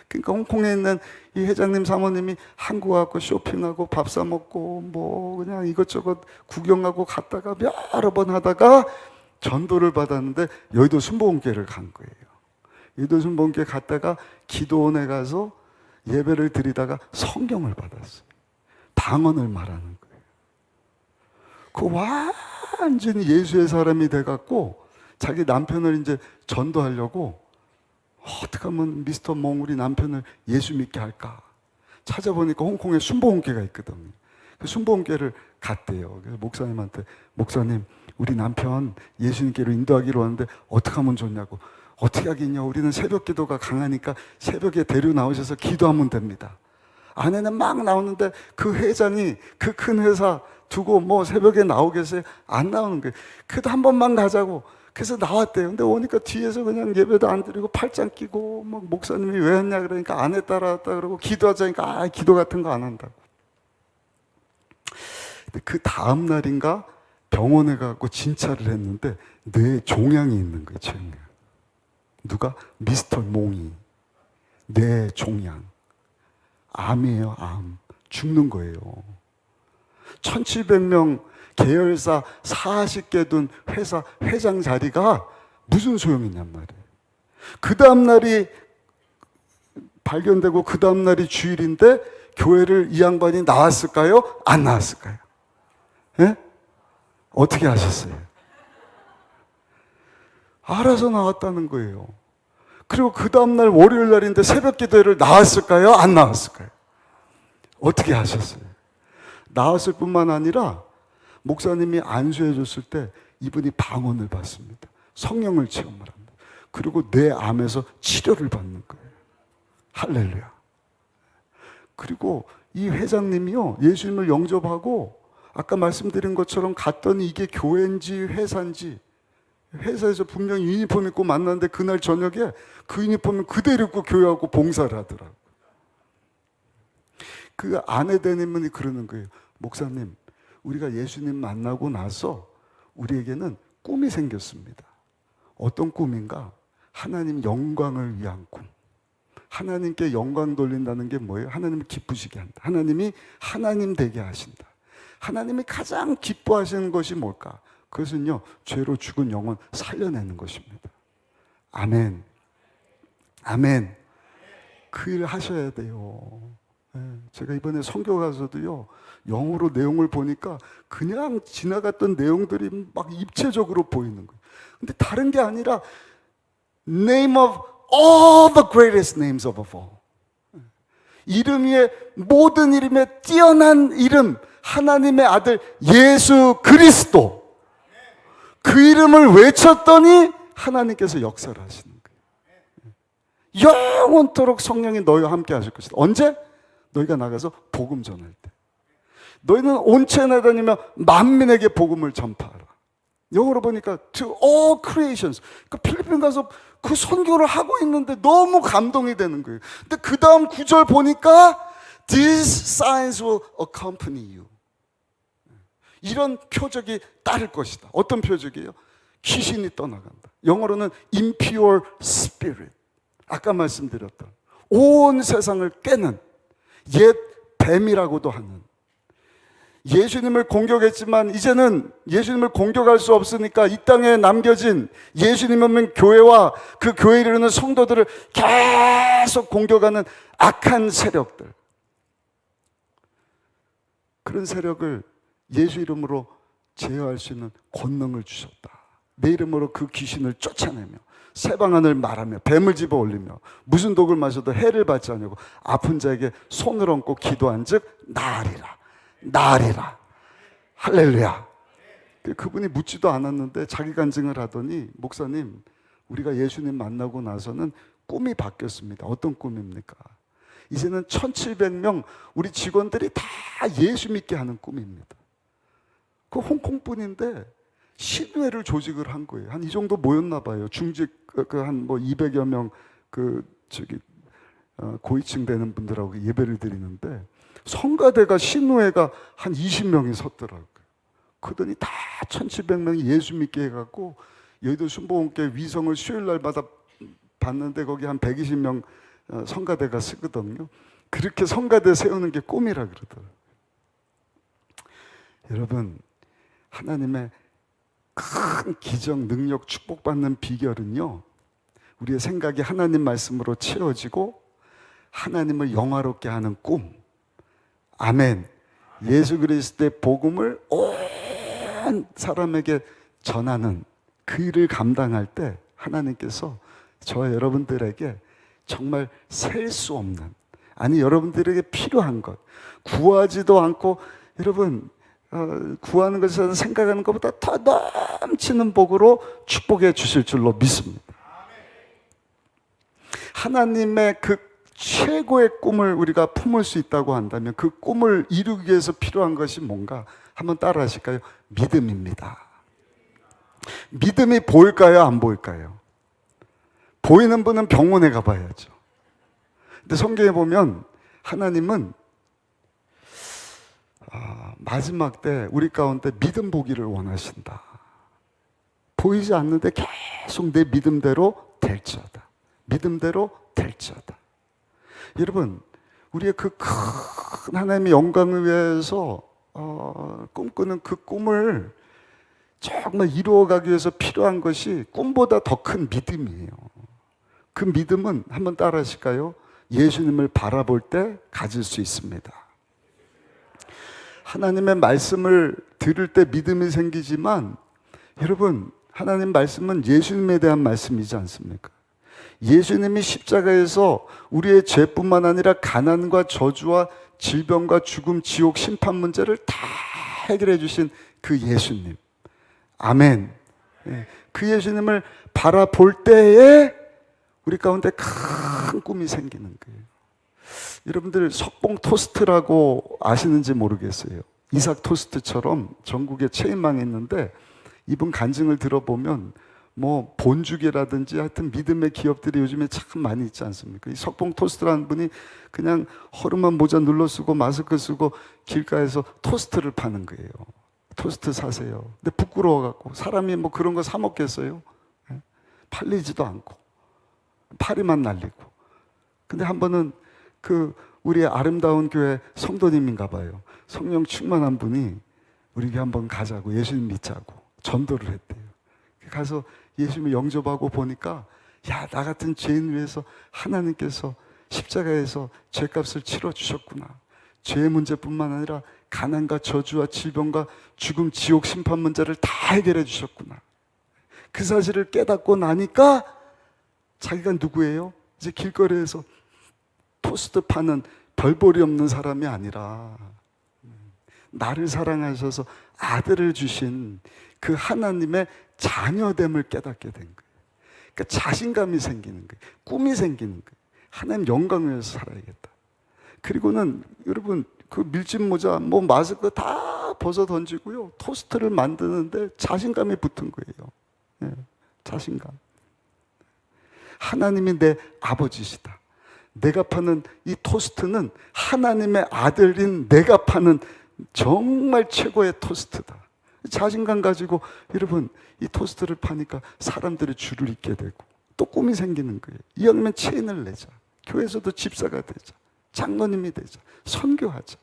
그러니까 홍콩에 있는 이 회장님 사모님이 한국 와서 쇼핑하고 밥 사 먹고 뭐 그냥 이것저것 구경하고 갔다가 여러 번 하다가 전도를 받았는데 여의도 순복음교회를 간 거예요. 여의도 순복음교회 갔다가 기도원에 가서 예배를 드리다가 성경을 받았어요. 방언을 말하는 거예요. 완전히 예수의 사람이 돼갖고 자기 남편을 이제 전도하려고 어떻게 하면 미스터 몽 우리 남편을 예수 믿게 할까 찾아보니까 홍콩에 순복음교회가 있거든요. 그 순복음교회를 갔대요. 그래서 목사님한테 목사님 우리 남편 예수님께로 인도하기로 하는데 어떻게 하면 좋냐고. 어떻게 하겠냐, 우리는 새벽 기도가 강하니까 새벽에 데려 나오셔서 기도하면 됩니다. 아내는 막 나오는데 그 회장이 그 큰 회사 두고 뭐 새벽에 나오겠어요? 안 나오는 거예요. 그래도 한 번만 가자고. 그래서 나왔대요. 근데 오니까 뒤에서 그냥 예배도 안 드리고 팔짱 끼고 막 목사님이 왜 했냐 그러니까 아내 따라왔다 그러고 기도하자니까 기도 같은 거 안 한다고. 근데 그 다음 날인가 병원에 가고 진찰을 했는데 뇌에 종양이 있는 거예요. 종양. 누가? 미스터 몽이. 뇌 종양. 암이에요, 암. 죽는 거예요. 1,700명 계열사 40개 둔 회사 회장 자리가 무슨 소용이냔 말이에요. 그 다음날이 발견되고 그 다음날이 주일인데 교회를 이 양반이 나왔을까요? 안 나왔을까요? 예? 어떻게 하셨어요? 알아서 나왔다는 거예요. 그리고 그 다음날 월요일 날인데 새벽 기도회를 나왔을까요? 안 나왔을까요? 어떻게 하셨어요? 나왔을 뿐만 아니라 목사님이 안수해 줬을 때 이분이 방언을 받습니다. 성령을 체험을 합니다. 그리고 내 암에서 치료를 받는 거예요. 할렐루야. 그리고 이 회장님이요, 예수님을 영접하고 아까 말씀드린 것처럼 갔더니 이게 교회인지 회사인지, 회사에서 분명히 유니폼 입고 만났는데 그날 저녁에 그 유니폼을 그대로 입고 교회하고 봉사를 하더라고요. 그 아내 되는 분이 그러는 거예요. 목사님, 우리가 예수님 만나고 나서 우리에게는 꿈이 생겼습니다. 어떤 꿈인가? 하나님 영광을 위한 꿈. 하나님께 영광 돌린다는 게 뭐예요? 하나님을 기쁘시게 한다. 하나님이 하나님 되게 하신다. 하나님이 가장 기뻐하시는 것이 뭘까? 그것은요, 죄로 죽은 영혼 살려내는 것입니다. 아멘. 아멘. 그 일 하셔야 돼요. 제가 이번에 선교 가서도요, 영어로 내용을 보니까 그냥 지나갔던 내용들이 막 입체적으로 보이는 거예요. 근데 다른 게 아니라 Name of all the greatest names of all. 이름 위에 모든 이름에 뛰어난 이름, 하나님의 아들 예수 그리스도. 그 이름을 외쳤더니 하나님께서 역사를 하시는 거예요. 영원토록 성령이 너희와 함께 하실 것이다. 언제? 너희가 나가서 복음 전할 때. 너희는 온 채에 다니며 만민에게 복음을 전파하라. 영어로 보니까 to all creations. 그 필리핀 가서 그 선교를 하고 있는데 너무 감동이 되는 거예요. 근데 그 다음 구절 보니까 these signs will accompany you. 이런 표적이 따를 것이다. 어떤 표적이에요? 귀신이 떠나간다. 영어로는 impure spirit. 아까 말씀드렸던 온 세상을 깨는 옛 뱀이라고도 하는, 예수님을 공격했지만 이제는 예수님을 공격할 수 없으니까 이 땅에 남겨진 예수님 없는 교회와 그 교회에 이르는 성도들을 계속 공격하는 악한 세력들, 그런 세력을 예수 이름으로 제어할 수 있는 권능을 주셨다. 내 이름으로 그 귀신을 쫓아내며 새방언을 말하며 뱀을 집어 올리며 무슨 독을 마셔도 해를 받지 않고 아픈 자에게 손을 얹고 기도한 즉 나으리라. 나으리라. 할렐루야. 그분이 묻지도 않았는데 자기 간증을 하더니, 목사님, 우리가 예수님 만나고 나서는 꿈이 바뀌었습니다. 어떤 꿈입니까? 이제는 1700명 우리 직원들이 다 예수 믿게 하는 꿈입니다. 그 홍콩 분인데 신회를 조직을 한 거예요. 한 이 정도 모였나 봐요. 중직 한 뭐 200여 명 고위층 되는 분들하고 예배를 드리는데 성가대가 신우회가 한 20명이 섰더라고요. 그러더니 다 1700명이 예수 믿게 해갖고 여의도 순복음교회 위성을 수요일 날마다 봤는데 거기 한 120명 성가대가 쓰거든요. 그렇게 성가대 세우는 게 꿈이라 그러더라고요. 여러분, 하나님의 큰 기적, 능력, 축복받는 비결은요, 우리의 생각이 하나님 말씀으로 채워지고 하나님을 영화롭게 하는 꿈. 아멘. 예수 그리스도의 복음을 온 사람에게 전하는 그 일을 감당할 때 하나님께서 저와 여러분들에게 정말 셀 수 없는, 아니 여러분들에게 필요한 것, 구하지도 않고 여러분 구하는 것에서 생각하는 것보다 더 넘치는 복으로 축복해 주실 줄로 믿습니다. 하나님의 그 최고의 꿈을 우리가 품을 수 있다고 한다면 그 꿈을 이루기 위해서 필요한 것이 뭔가 한번 따라 하실까요? 믿음입니다. 믿음이 보일까요? 안 보일까요? 보이는 분은 병원에 가봐야죠. 근데 성경에 보면 하나님은 마지막 때 우리 가운데 믿음 보기를 원하신다. 보이지 않는데 계속 내 믿음대로 될지어다. 믿음대로 될지어다. 여러분, 우리의 그 큰 하나님의 영광을 위해서 꿈꾸는 그 꿈을 정말 이루어가기 위해서 필요한 것이 꿈보다 더 큰 믿음이에요. 그 믿음은 한번 따라 하실까요? 예수님을 바라볼 때 가질 수 있습니다. 하나님의 말씀을 들을 때 믿음이 생기지만 여러분, 하나님 말씀은 예수님에 대한 말씀이지 않습니까? 예수님이 십자가에서 우리의 죄뿐만 아니라 가난과 저주와 질병과 죽음, 지옥, 심판 문제를 다 해결해 주신 그 예수님. 아멘. 그 예수님을 바라볼 때에 우리 가운데 큰 꿈이 생기는 거예요. 여러분들 석봉 토스트라고 아시는지 모르겠어요. 이삭 토스트처럼 전국에 체인망이 있는데 이분 간증을 들어보면 뭐 본죽이라든지 하여튼 믿음의 기업들이 요즘에 참 많이 있지 않습니까? 이 석봉 토스트라는 분이 그냥 허름한 모자 눌러 쓰고 마스크 쓰고 길가에서 토스트를 파는 거예요. 토스트 사세요. 근데 부끄러워갖고 사람이 뭐 그런 거 사 먹겠어요? 팔리지도 않고 파리만 날리고. 근데 한 번은 그 우리의 아름다운 교회 성도님인가 봐요. 성령 충만한 분이 우리 교회 한번 가자고, 예수님 믿자고 전도를 했대요. 가서 예수님을 영접하고 보니까 야, 나 같은 죄인 위해서 하나님께서 십자가에서 죄값을 치러주셨구나. 죄의 문제뿐만 아니라 가난과 저주와 질병과 죽음, 지옥, 심판 문제를 다 해결해 주셨구나. 그 사실을 깨닫고 나니까 자기가 누구예요? 이제 길거리에서 토스트 파는 별볼이 없는 사람이 아니라 나를 사랑하셔서 아들을 주신 그 하나님의 자녀됨을 깨닫게 된 거예요. 그러니까 자신감이 생기는 거예요. 꿈이 생기는 거예요. 하나님 영광을 위해서 살아야겠다. 그리고는 여러분 그 밀짚 모자, 뭐 마스크 다 벗어 던지고요. 토스트를 만드는데 자신감이 붙은 거예요. 예, 자신감. 하나님이 내 아버지시다. 내가 파는 이 토스트는 하나님의 아들인 내가 파는 정말 최고의 토스트다. 자신감 가지고 여러분 이 토스트를 파니까 사람들이 줄을 잇게 되고 또 꿈이 생기는 거예요. 이왕이면 체인을 내자. 교회에서도 집사가 되자. 장로님이 되자. 선교하자.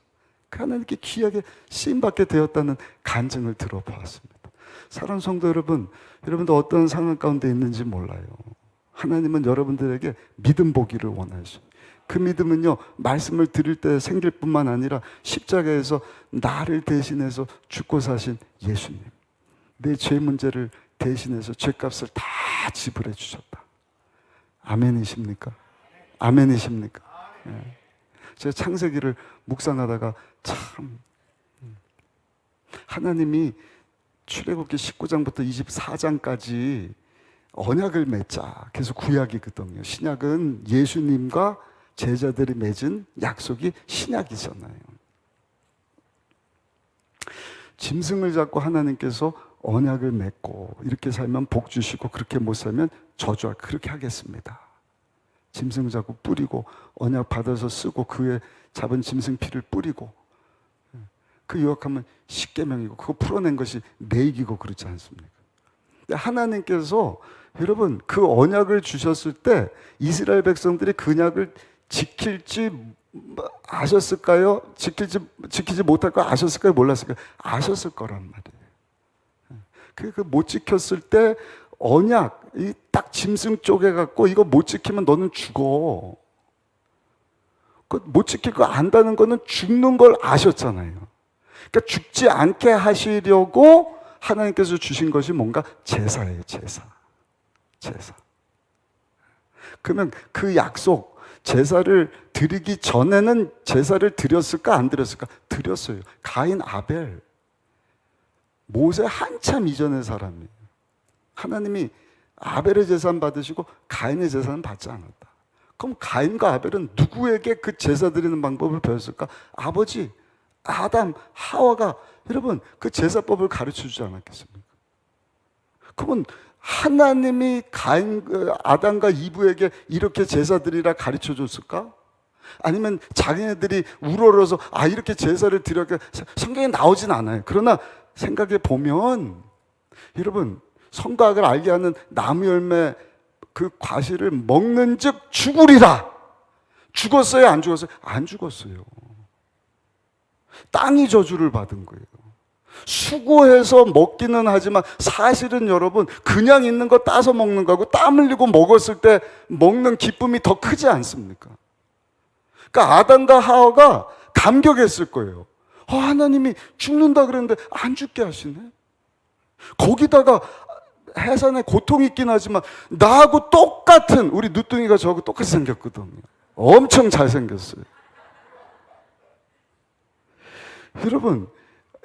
하나님께 귀하게 쓰임받게 되었다는 간증을 들어보았습니다. 사랑하는 성도 여러분, 여러분도 어떤 상황 가운데 있는지 몰라요. 하나님은 여러분들에게 믿음 보기를 원하시죠. 그 믿음은요, 말씀을 들을 때 생길 뿐만 아니라 십자가에서 나를 대신해서 죽고 사신 예수님, 내 죄 문제를 대신해서 죄값을 다 지불해 주셨다. 아멘이십니까? 아멘이십니까? 네. 제가 창세기를 묵상하다가 참 하나님이 출애굽기 19장부터 24장까지 언약을 맺자. 계속 구약이거든요. 신약은 예수님과 제자들이 맺은 약속이 신약이잖아요. 짐승을 잡고 하나님께서 언약을 맺고 이렇게 살면 복 주시고 그렇게 못 살면 저주할 그렇게 하겠습니다. 짐승 잡고 뿌리고 언약 받아서 쓰고 그에 잡은 짐승 피를 뿌리고 그 유혹하면 십계명이고 그거 풀어낸 것이 내익이고 그렇지 않습니까? 하나님께서 여러분 그 언약을 주셨을 때 이스라엘 백성들이 그 언약을 지킬지 아셨을까요? 지키지 못할 거 아셨을까요? 몰랐을까요? 아셨을 거란 말이에요. 그 못 지켰을 때 언약 이 딱 짐승 쪼개갖고 이거 못 지키면 너는 죽어. 그 못 지킬 거 안다는 거는 죽는 걸 아셨잖아요. 그러니까 죽지 않게 하시려고 하나님께서 주신 것이 뭔가 제사예요, 제사. 그러면 그 약속, 제사를 드리기 전에는 제사를 드렸을까, 안 드렸을까? 드렸어요. 가인, 아벨. 모세 한참 이전의 사람이에요. 하나님이 아벨의 제사는 받으시고 가인의 제사는 받지 않았다. 그럼 가인과 아벨은 누구에게 그 제사 드리는 방법을 배웠을까? 아버지, 아담, 하와가 여러분 그 제사법을 가르쳐 주지 않았겠습니까? 그러면 하나님이 아담과 이브에게 이렇게 제사 드리라 가르쳐 줬을까? 아니면 자기네들이 우러러서 이렇게 제사를 드려야 성경에 나오진 않아요. 그러나 생각해 보면 여러분 성곽을 알게 하는 나무 열매 그 과실을 먹는즉 죽으리라. 죽었어요? 안 죽었어요? 안 죽었어요. 땅이 저주를 받은 거예요. 수고해서 먹기는 하지만 사실은 여러분 그냥 있는 거 따서 먹는 거하고 땀 흘리고 먹었을 때 먹는 기쁨이 더 크지 않습니까? 그러니까 아담과 하와가 감격했을 거예요. 하나님이 죽는다 그랬는데 안 죽게 하시네. 거기다가 해산에 고통이 있긴 하지만 나하고 똑같은 우리 누뚱이가 저하고 똑같이 생겼거든요. 엄청 잘생겼어요. 여러분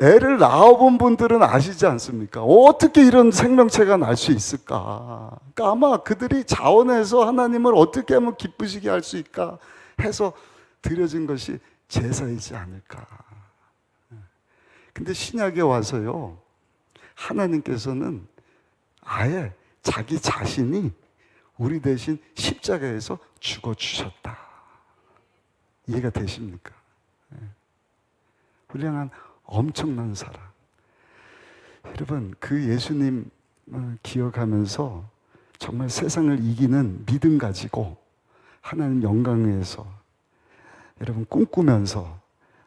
애를 낳아본 분들은 아시지 않습니까? 어떻게 이런 생명체가 날 수 있을까? 그러니까 아마 그들이 자원해서 하나님을 어떻게 하면 기쁘시게 할 수 있을까 해서 드려진 것이 제사이지 않을까. 근데 신약에 와서요 하나님께서는 아예 자기 자신이 우리 대신 십자가에서 죽어주셨다. 이해가 되십니까? 훌륭한 엄청난 사랑. 여러분 그 예수님 기억하면서 정말 세상을 이기는 믿음 가지고 하나님 영광 위에서 여러분 꿈꾸면서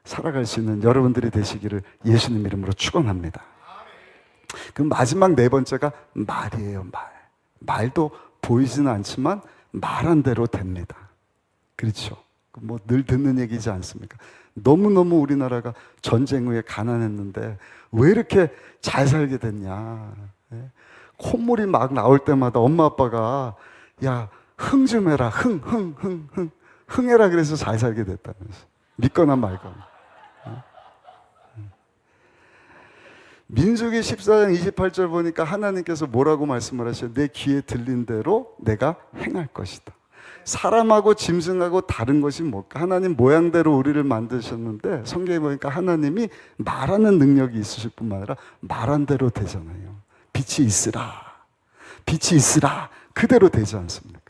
살아갈 수 있는 여러분들이 되시기를 예수님 이름으로 축원합니다. 그 마지막 네 번째가 말이에요. 말도 보이지는 않지만 말한 대로 됩니다. 그렇죠? 뭐 늘 듣는 얘기지 않습니까? 너무너무 우리나라가 전쟁 후에 가난했는데 왜 이렇게 잘 살게 됐냐. 콧물이 막 나올 때마다 엄마 아빠가 야, 흥 좀 해라. 흥. 흥해라 그래서 잘 살게 됐다면서. 믿거나 말거나. 민수기 14장 28절 보니까 하나님께서 뭐라고 말씀을 하셔요? 내 귀에 들린 대로 내가 행할 것이다. 사람하고 짐승하고 다른 것이 뭘까? 하나님 모양대로 우리를 만드셨는데 성경에 보니까 하나님이 말하는 능력이 있으실 뿐만 아니라 말한 대로 되잖아요. 빛이 있으라. 빛이 있으라. 그대로 되지 않습니까?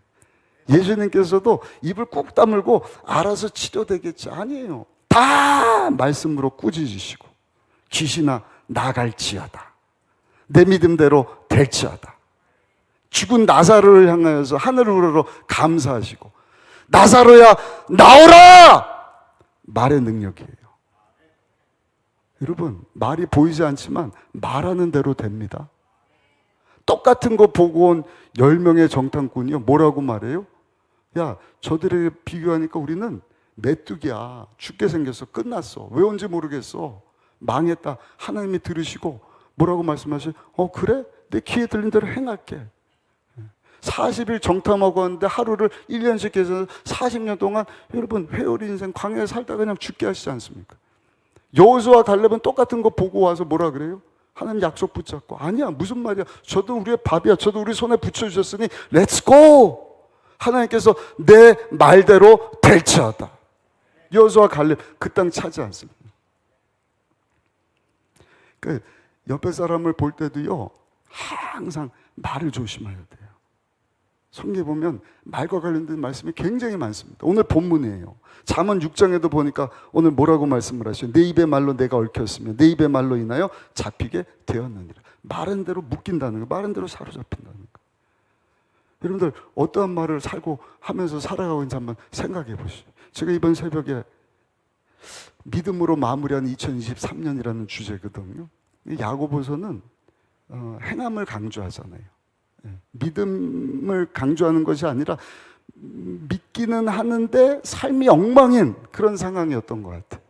예수님께서도 입을 꾹 다물고 알아서 치료되겠지. 아니에요. 다 말씀으로 꾸짖으시고 귀신아 나갈지어다. 내 믿음대로 될지어다. 죽은 나사로를 향하여서 하늘을 우러러 감사하시고 나사로야 나오라! 말의 능력이에요. 여러분 말이 보이지 않지만 말하는 대로 됩니다. 똑같은 거 보고 온 10명의 정탐꾼이요 뭐라고 말해요? 야 저들에게 비교하니까 우리는 메뚜기야. 죽게 생겼어. 끝났어. 왜 온지 모르겠어. 망했다. 하나님이 들으시고 뭐라고 말씀하셔요? 그래? 내 귀에 들린 대로 행할게. 40일 정탐하고 왔는데 하루를 1년씩 계산해서 40년 동안 여러분 회오리 인생 광야에 살다가 그냥 죽게 하시지 않습니까? 여호수아 갈렙은 똑같은 거 보고 와서 뭐라 그래요? 하나님 약속 붙잡고 아니야 무슨 말이야 저도 우리의 밥이야 저도 우리 손에 붙여주셨으니 렛츠고 하나님께서 내 말대로 될지어다. 여호수아 갈렙 그 땅 차지 않습니다. 그 옆에 사람을 볼 때도요 항상 말을 조심해야 돼요. 성경에 보면 말과 관련된 말씀이 굉장히 많습니다. 오늘 본문이에요. 잠언 6장에도 보니까 오늘 뭐라고 말씀을 하셔요? 내 입의 말로 내가 얽혔으며 내 입의 말로 인하여 잡히게 되었느니라. 말한 대로 묶인다는 거, 말한 대로 사로잡힌다는 거. 여러분들 어떠한 말을 살고 하면서 살아가고 있는지 한번 생각해 보시죠. 제가 이번 새벽에 믿음으로 마무리한 2023년이라는 주제거든요. 야고보서는 행함을 강조하잖아요. 믿음을 강조하는 것이 아니라 믿기는 하는데 삶이 엉망인 그런 상황이었던 것 같아요.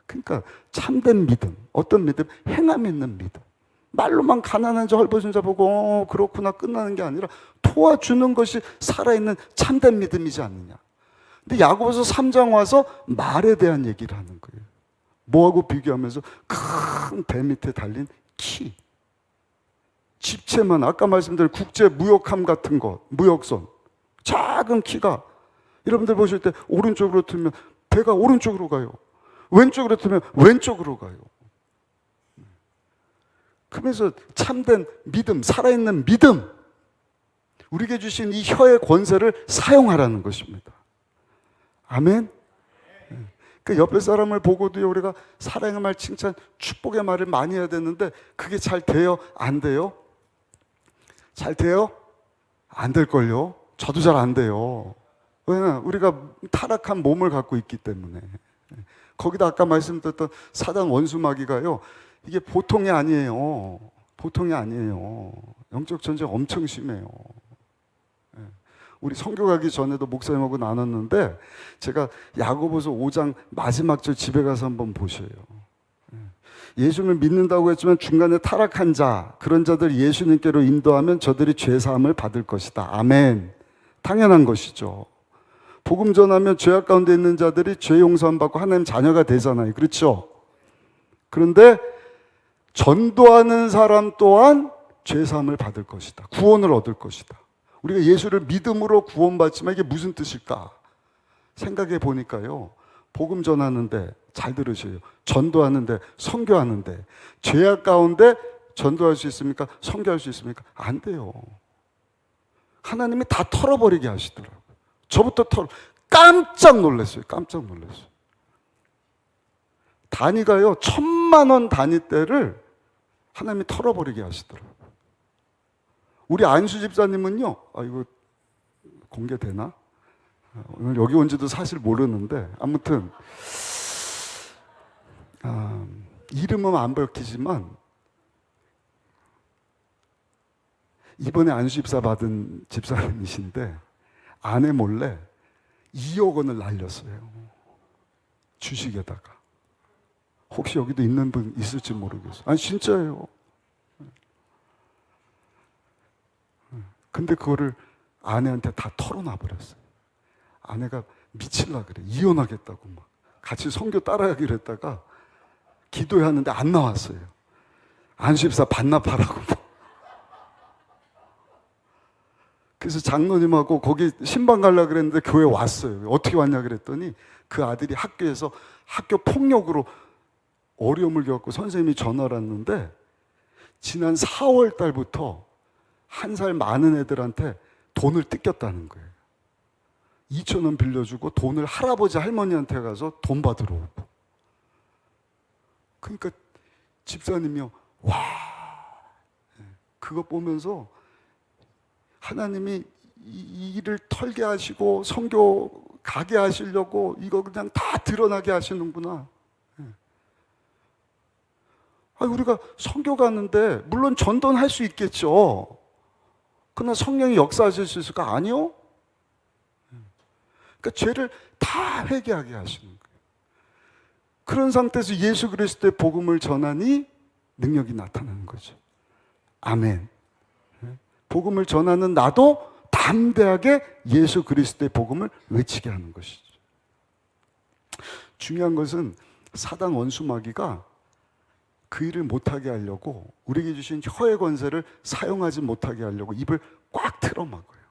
그러니까 참된 믿음, 어떤 믿음? 행함 있는 믿음. 말로만 가난한 자, 헐벗은 자 보고 그렇구나 끝나는 게 아니라 도와주는 것이 살아있는 참된 믿음이지 않느냐. 근데 야고보서 3장 와서 말에 대한 얘기를 하는 거예요. 뭐하고 비교하면서 큰 배 밑에 달린 키. 집채만 아까 말씀드린 국제 무역함 같은 것, 무역선. 작은 키가 여러분들 보실 때 오른쪽으로 틀면 배가 오른쪽으로 가요. 왼쪽으로 틀면 왼쪽으로 가요. 그러면서 참된 믿음, 살아있는 믿음. 우리에게 주신 이 혀의 권세를 사용하라는 것입니다. 아멘. 그 옆에 사람을 보고도요 우리가 사랑의 말, 칭찬, 축복의 말을 많이 해야 되는데 그게 잘 돼요? 안 돼요? 잘 돼요? 안 될걸요? 저도 잘 안 돼요. 왜냐면 우리가 타락한 몸을 갖고 있기 때문에. 거기다 아까 말씀드렸던 사단 원수마귀가요 이게 보통이 아니에요. 보통이 아니에요. 영적 전쟁 엄청 심해요. 우리 선교 가기 전에도 목사님하고 나눴는데 제가 야고보서 5장 마지막 절 집에 가서 한번 보셔요. 예수를 믿는다고 했지만 중간에 타락한 자, 그런 자들 예수님께로 인도하면 저들이 죄사함을 받을 것이다. 아멘. 당연한 것이죠. 복음 전하면 죄악 가운데 있는 자들이 죄 용서함 받고 하나님 자녀가 되잖아요. 그렇죠? 그런데 전도하는 사람 또한 죄사함을 받을 것이다. 구원을 얻을 것이다. 우리가 예수를 믿음으로 구원받지만 이게 무슨 뜻일까? 생각해 보니까요. 복음 전하는데 잘 들으세요. 전도하는데 선교하는데 죄악 가운데 전도할 수 있습니까? 선교할 수 있습니까? 안 돼요. 하나님이 다 털어버리게 하시더라고요. 저부터 깜짝 놀랐어요. 깜짝 놀랐어요. 단위가요 1,000만 원 단위대를 하나님이 털어버리게 하시더라고요. 우리 안수 집사님은요, 이거 공개되나? 오늘 여기 온 지도 사실 모르는데, 아무튼, 이름은 안 밝히지만, 이번에 안수 집사 받은 집사님이신데, 아내 몰래 2억 원을 날렸어요. 주식에다가. 혹시 여기도 있는 분 있을지 모르겠어요. 아니, 진짜예요. 근데 그거를 아내한테 다 털어놔 버렸어요. 아내가 미칠라 그래. 이혼하겠다고 막. 같이 선교 따라가기로 했다가 기도해 하는데 안 나왔어요. 안수입사 반납하라고. 그래서 장로님하고 거기 신방 가려고 그랬는데 교회 왔어요. 어떻게 왔냐 그랬더니 그 아들이 학교에서 학교 폭력으로 어려움을 겪고 선생님이 전화를 왔는데 지난 4월 달부터 한 살 많은 애들한테 돈을 뜯겼다는 거예요. 2,000원 빌려주고 돈을 할아버지 할머니한테 가서 돈 받으러 오고. 그러니까 집사님이요, 와, 그거 보면서 하나님이 이 일을 털게 하시고 선교 가게 하시려고 이거 그냥 다 드러나게 하시는구나. 우리가 선교 가는데 물론 전도할 수 있겠죠. 그러나 성령이 역사하실 수 있을까? 아니요. 그러니까 죄를 다 회개하게 하시는 거예요. 그런 상태에서 예수 그리스도의 복음을 전하니 능력이 나타나는 거죠. 아멘. 복음을 전하는 나도 담대하게 예수 그리스도의 복음을 외치게 하는 것이죠. 중요한 것은 사단 원수마귀가 그 일을 못하게 하려고 우리에게 주신 혀의 권세를 사용하지 못하게 하려고 입을 꽉 틀어막아요.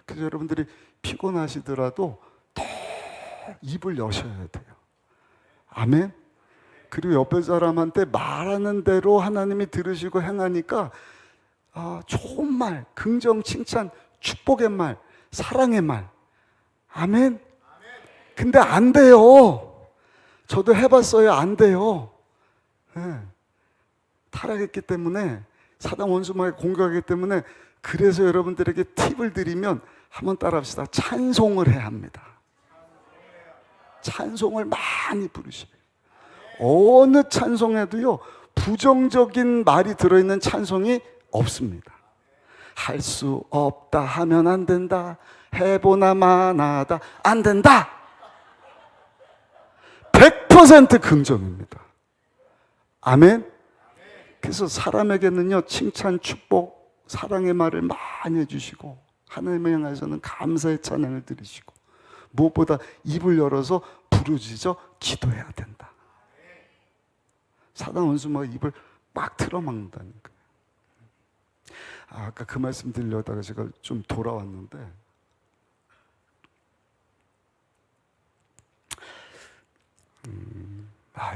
그래서 여러분들이 피곤하시더라도 더 입을 여셔야 돼요. 아멘. 그리고 옆에 사람한테 말하는 대로 하나님이 들으시고 행하니까 좋은 말, 긍정, 칭찬, 축복의 말, 사랑의 말. 아멘. 근데 안 돼요. 저도 해봤어요. 안 돼요. 네. 타락했기 때문에 사단 원수마귀 공격하기 때문에 그래서 여러분들에게 팁을 드리면 한번 따라합시다. 찬송을 해야 합니다. 찬송을 많이 부르셔요. 어느 찬송에도요 부정적인 말이 들어있는 찬송이 없습니다. 할 수 없다 하면 안 된다. 해보나 마나다 안 된다. 100% 긍정입니다. 아멘. 그래서 사람에게는요 칭찬, 축복, 사랑의 말을 많이 해주시고 하나님을 향해서는 감사의 찬양을 드리시고 무엇보다 입을 열어서 부르짖어 기도해야 된다. 사단 원수마가 입을 막 틀어막는다는 거예요. 아까 그 말씀 드리려다가 제가 좀 돌아왔는데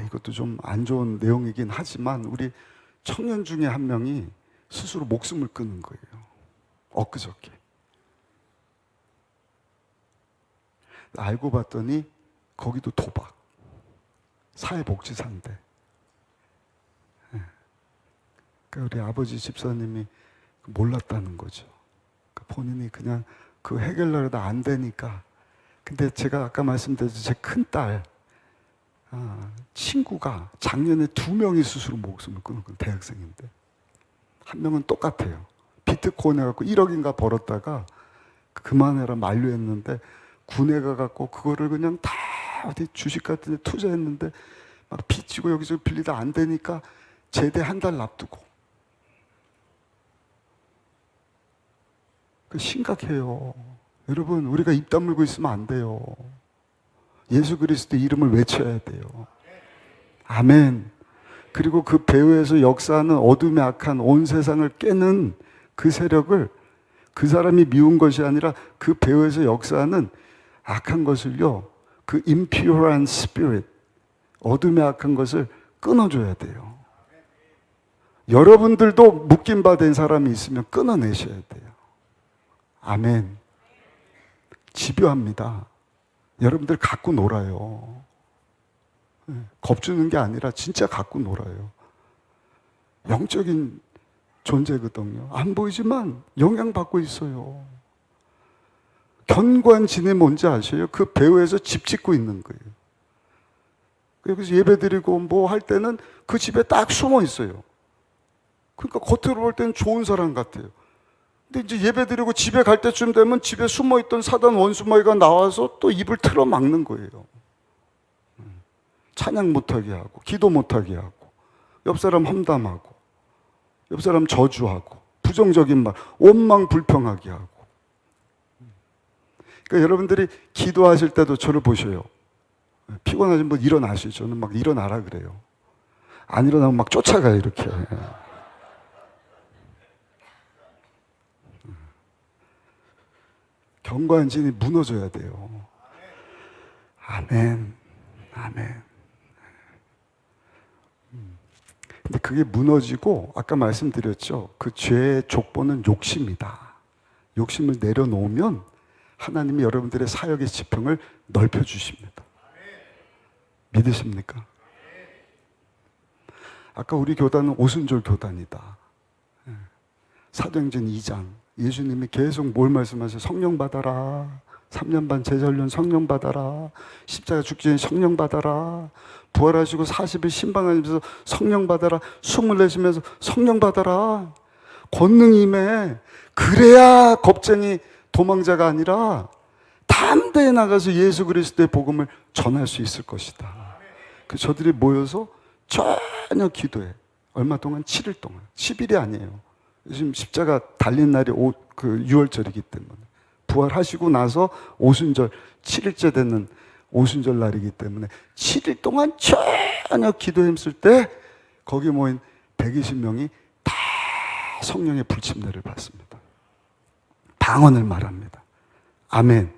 이것도 좀 안 좋은 내용이긴 하지만 우리 청년 중에 한 명이 스스로 목숨을 끊은 거예요. 엊그저께. 알고 봤더니 거기도 도박, 사회복지사인데. 그러니까 우리 아버지 집사님이 몰랐다는 거죠. 본인이 그냥 그 해결하려다 안 되니까. 근데 제가 아까 말씀드렸듯이 제 큰딸 친구가 작년에 2명이 스스로 목숨을 끊은 건 대학생인데 한 명은 똑같아요. 비트코인 해갖고 1억인가 벌었다가 그만해라 만류했는데 군에 가갖고 그거를 그냥 다 어디 주식 같은 데 투자했는데 막 빚지고 여기저기 빌리다 안 되니까 제대 한 달 앞두고. 심각해요. 여러분 우리가 입 다물고 있으면 안 돼요. 예수 그리스도의 이름을 외쳐야 돼요. 아멘. 그리고 그 배후에서 역사하는 어둠의 악한 온 세상을 깨는 그 세력을 그 사람이 미운 것이 아니라 그 배후에서 역사하는 악한 것을요 그 impur한 spirit 어둠의 악한 것을 끊어줘야 돼요. 여러분들도 묶임 받은 사람이 있으면 끊어내셔야 돼요. 아멘. 집요합니다. 여러분들 갖고 놀아요. 겁주는 게 아니라 진짜 갖고 놀아요. 영적인 존재거든요. 안 보이지만 영향받고 있어요. 견고한 진이 뭔지 아세요? 그 배후에서 집 짓고 있는 거예요. 그래서 예배 드리고 뭐 할 때는 그 집에 딱 숨어 있어요. 그러니까 겉으로 볼 때는 좋은 사람 같아요. 근데 이제 예배 드리고 집에 갈 때쯤 되면 집에 숨어있던 사단 원수마귀가 나와서 또 입을 틀어 막는 거예요. 찬양 못하게 하고 기도 못하게 하고 옆 사람 험담하고 옆 사람 저주하고 부정적인 말 원망 불평하게 하고 그러니까 여러분들이 기도하실 때도 저를 보셔요. 피곤하신 분 일어나시죠. 저는 막 일어나라 그래요. 안 일어나면 막 쫓아가요, 이렇게. 경관진이 무너져야 돼요. 아멘. 아멘. 근데 그게 무너지고, 아까 말씀드렸죠. 그 죄의 족보는 욕심이다. 욕심을 내려놓으면 하나님이 여러분들의 사역의 지평을 넓혀주십니다. 믿으십니까? 아까 우리 교단은 오순절 교단이다. 사도행전 2장 예수님이 계속 뭘 말씀하세요? 성령 받아라. 3년 반 제자훈련 성령 받아라. 십자가 죽기 전에 성령 받아라. 부활하시고 40일 신방하면서 성령 받아라. 숨을 내쉬면서 성령 받아라. 권능이 임해. 그래야 겁쟁이 도망자가 아니라 담대히 나가서 예수 그리스도의 복음을 전할 수 있을 것이다. 그래서 저들이 모여서 전혀 기도해. 얼마 동안? 7일 동안. 10일이 아니에요. 지금 십자가 달린 날이 6월절이기 때문에 부활하시고 나서 오순절 7일째 되는 오순절 날이기 때문에 7일 동안 전혀 기도에 힘쓸 때 거기 모인 120명이 다 성령의 불침례를 받습니다. 방언을 말합니다. 아멘.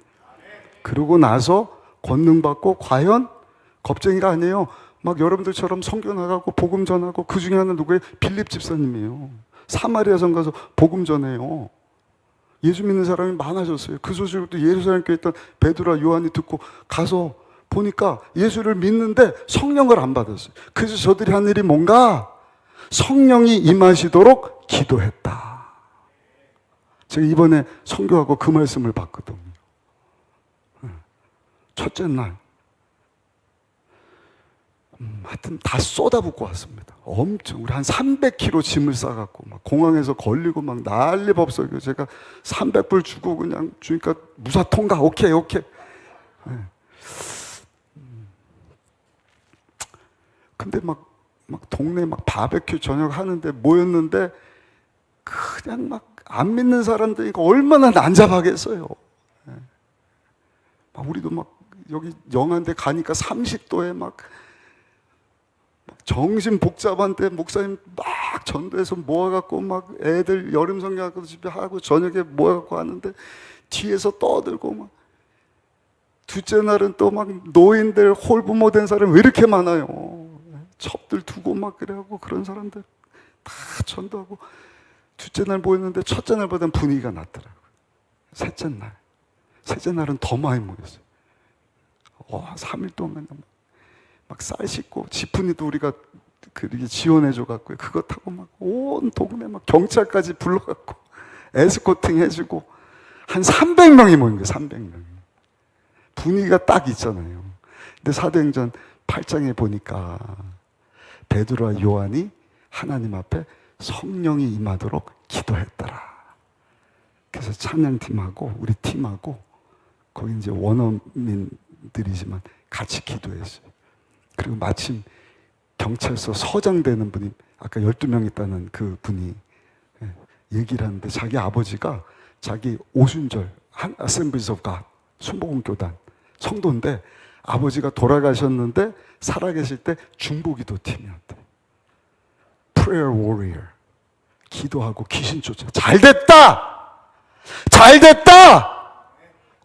그러고 나서 권능 받고 과연 겁쟁이가 아니에요. 막 여러분들처럼 선교 나가고 복음 전하고 그 중에 하나 누구예요? 빌립 집사님이에요. 사마리아 성 가서 복음 전해요. 예수 믿는 사람이 많아졌어요. 그 소식을 또 예루살렘 교회에 있던 베드로와 요한이 듣고 가서 보니까 예수를 믿는데 성령을 안 받았어요. 그래서 저들이 한 일이 뭔가 성령이 임하시도록 기도했다. 제가 이번에 선교하고 그 말씀을 봤거든요. 첫째 날 하여튼 다 쏟아붓고 왔습니다. 엄청 우리 한 300kg 짐을 싸갖고 막 공항에서 걸리고 막 난리 법석이고 제가 300불 주고 그냥 주니까 무사 통과. 오케이. 네. 근데 막 동네 막 바베큐 저녁 하는데 모였는데 그냥 막 안 믿는 사람들이 얼마나 난잡하겠어요. 네. 막 우리도 막 여기 영화인데 가니까 30도에 막 정신 복잡한데 목사님 막 전도해서 모아갖고 막 애들 여름 성경학교 집에 하고 저녁에 모아갖고 하는데 뒤에서 떠들고 막 둘째 날은 또 막 노인들 홀부모 된 사람 왜 이렇게 많아요? 첩들 두고 막 그래갖고 그런 사람들 다 전도하고 둘째 날 모였는데 첫째 날보다는 분위기가 낫더라고요. 셋째 날은 더 많이 모였어요. 3일 동안 막 쌀 씻고 지푸니도 우리가 그렇게 지원해줘 갖고 그거 타고 막 온 동네 막 경찰까지 불러갖고 에스코팅 해주고 한 300명이 모인 거예요. 300명이. 분위기가 딱 있잖아요. 근데 사도행전 8장에 보니까 베드로와 요한이 하나님 앞에 성령이 임하도록 기도했더라. 그래서 찬양팀하고 우리 팀하고 거기 이제 원어민들이지만 같이 기도했어요. 그리고 마침 경찰서 서장 되는 분이 아까 12명 있다는 그 분이 얘기를 하는데 자기 아버지가 자기 오순절 Assemblies of God 순복음 교단 성도인데 아버지가 돌아가셨는데 살아계실 때 중보기도 팀이었대. Prayer Warrior. 기도하고 귀신 쫓아. 잘됐다!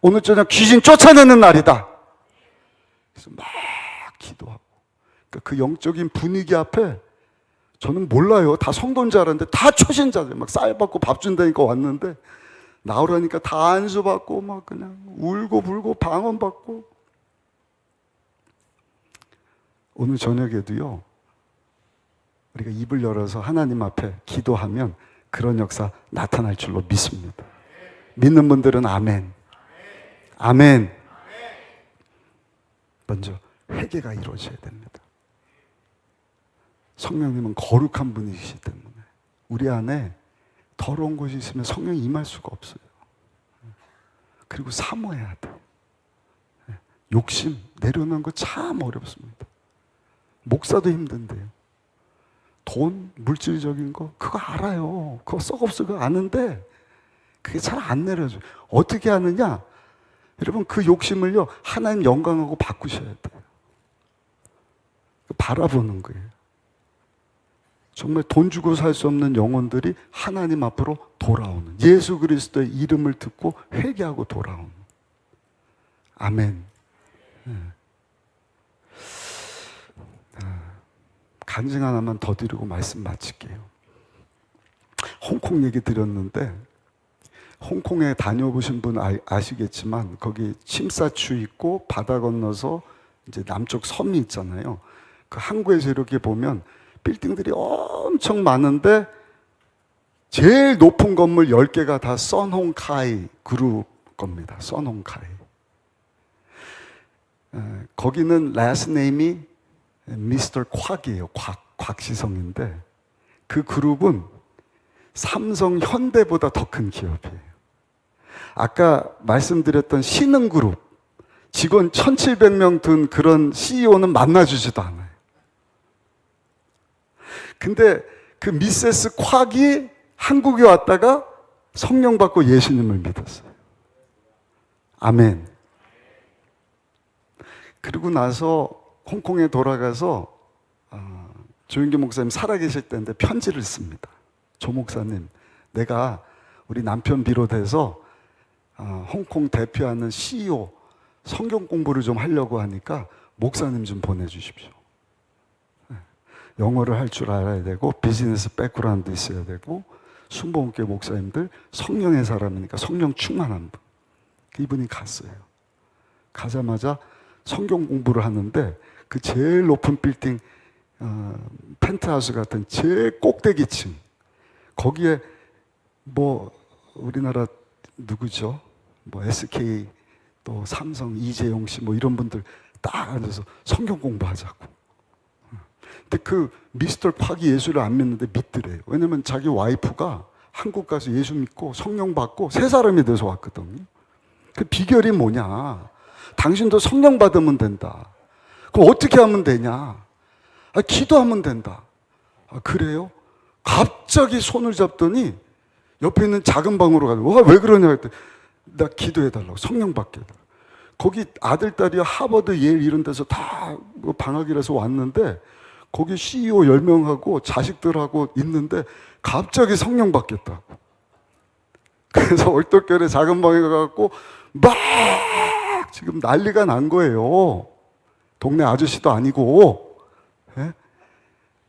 오늘 저녁 귀신 쫓아내는 날이다. 그래서 막 기도하고. 그러니까 그 영적인 분위기 앞에 저는 몰라요. 다 성도인 줄 알았는데 다 초신자들. 막 쌀 받고 밥 준다니까 왔는데 나오라니까 다 안수 받고 막 그냥 울고 불고 방언 받고. 오늘 저녁에도요. 우리가 입을 열어서 하나님 앞에 기도하면 그런 역사 나타날 줄로 믿습니다. 믿는 분들은 아멘. 아멘. 먼저 회개가 이루어져야 됩니다. 성령님은 거룩한 분이시기 때문에 우리 안에 더러운 것이 있으면 성령이 임할 수가 없어요. 그리고 사모해야 돼. 욕심 내려놓는 거 참 어렵습니다. 목사도 힘든데요. 돈, 물질적인 거 그거 알아요. 그거 썩 없어 그거 아는데 그게 잘 안 내려져요. 어떻게 하느냐? 여러분 그 욕심을요 하나님 영광하고 바꾸셔야 돼요. 바라보는 거예요. 정말 돈 주고 살 수 없는 영혼들이 하나님 앞으로 돌아오는, 예수 그리스도의 이름을 듣고 회개하고 돌아오는. 아멘. 간증 하나만 더 드리고 말씀 마칠게요. 홍콩 얘기 드렸는데, 홍콩에 다녀보신 분 아시겠지만 거기 침사추 있고 바다 건너서 이제 남쪽 섬이 있잖아요. 그 항구에서 이렇게 보면 빌딩들이 엄청 많은데 제일 높은 건물 10개가 다 선홍카이 그룹 겁니다. 선홍카이. 거기는 라스트 네임이 미스터 곽이에요. 곽시성인데 그 그룹은 삼성, 현대보다 더 큰 기업이에요. 아까 말씀드렸던 신흥그룹 직원 1700명 든 그런 CEO는 만나주지도 않아요. 근데 그 미세스 콱이 한국에 왔다가 성령 받고 예수님을 믿었어요. 아멘. 그리고 나서 홍콩에 돌아가서 조윤기 목사님 살아계실 때인데 편지를 씁니다. 조 목사님, 내가 우리 남편 비롯해서 홍콩 대표하는 CEO 성경 공부를 좀 하려고 하니까 목사님 좀 보내주십시오. 영어를 할 줄 알아야 되고 비즈니스 백그라운드 있어야 되고 순복음교회 목사님들 성령의 사람이니까 성령 충만한 분. 이분이 갔어요. 가자마자 성경 공부를 하는데 그 제일 높은 빌딩 펜트하우스 같은 제일 꼭대기층 거기에 뭐 우리나라 누구죠? 뭐 SK 또 삼성 이재용 씨 뭐 이런 분들 딱 앉아서 성경 공부하자고. 근데 그 미스터 콱이 예수를 안 믿는데 믿더래요. 왜냐면 자기 와이프가 한국 가서 예수 믿고 성령 받고 새 사람이 돼서 왔거든요. 그 비결이 뭐냐? 당신도 성령 받으면 된다. 그럼 어떻게 하면 되냐? 기도하면 된다. 그래요? 갑자기 손을 잡더니 옆에 있는 작은 방으로 가서 와, 왜 그러냐 했더니 나 기도해달라고 성령 받게 해달라고. 거기 아들, 딸이 하버드, 예일 이런 데서 다 방학이라서 왔는데 거기 CEO 10명하고 자식들하고 있는데 갑자기 성령 받겠다고. 그래서 얼떨결에 작은 방에 가갖고 막 지금 난리가 난 거예요. 동네 아저씨도 아니고. 예?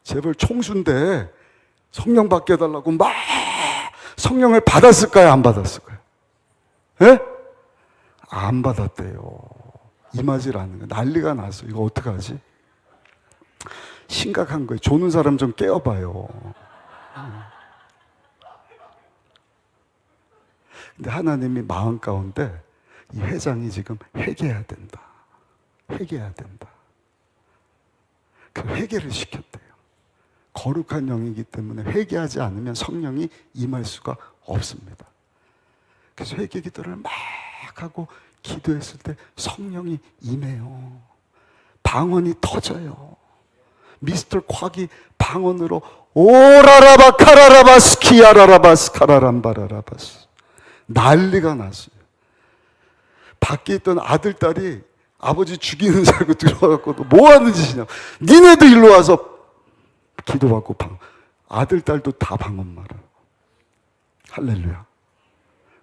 제발 총수인데 성령 받게 해달라고 막 성령을 받았을까요? 안 받았을까요? 예? 안 받았대요. 임하지를 않는 거예요. 난리가 났어. 이거 어떡하지? 심각한 거예요. 조는 사람 좀 깨워봐요. 근데 하나님이 마음 가운데 이 회장이 지금 회개해야 된다. 회개해야 된다. 그 회개를 시켰대요. 거룩한 영이기 때문에 회개하지 않으면 성령이 임할 수가 없습니다. 그래서 회개 기도를 막 하고 기도했을 때 성령이 임해요. 방언이 터져요. 미스터 콱이 방언으로 오라라바 카라라바 스키야라라바 스카라람바라라바스 난리가 났어요. 밖에 있던 아들, 딸이 아버지 죽이는 줄 알고 들어와갖고 뭐 하는 짓이냐. 니네도 일로 와서 기도받고 아들, 딸도 다 방언 말아. 할렐루야.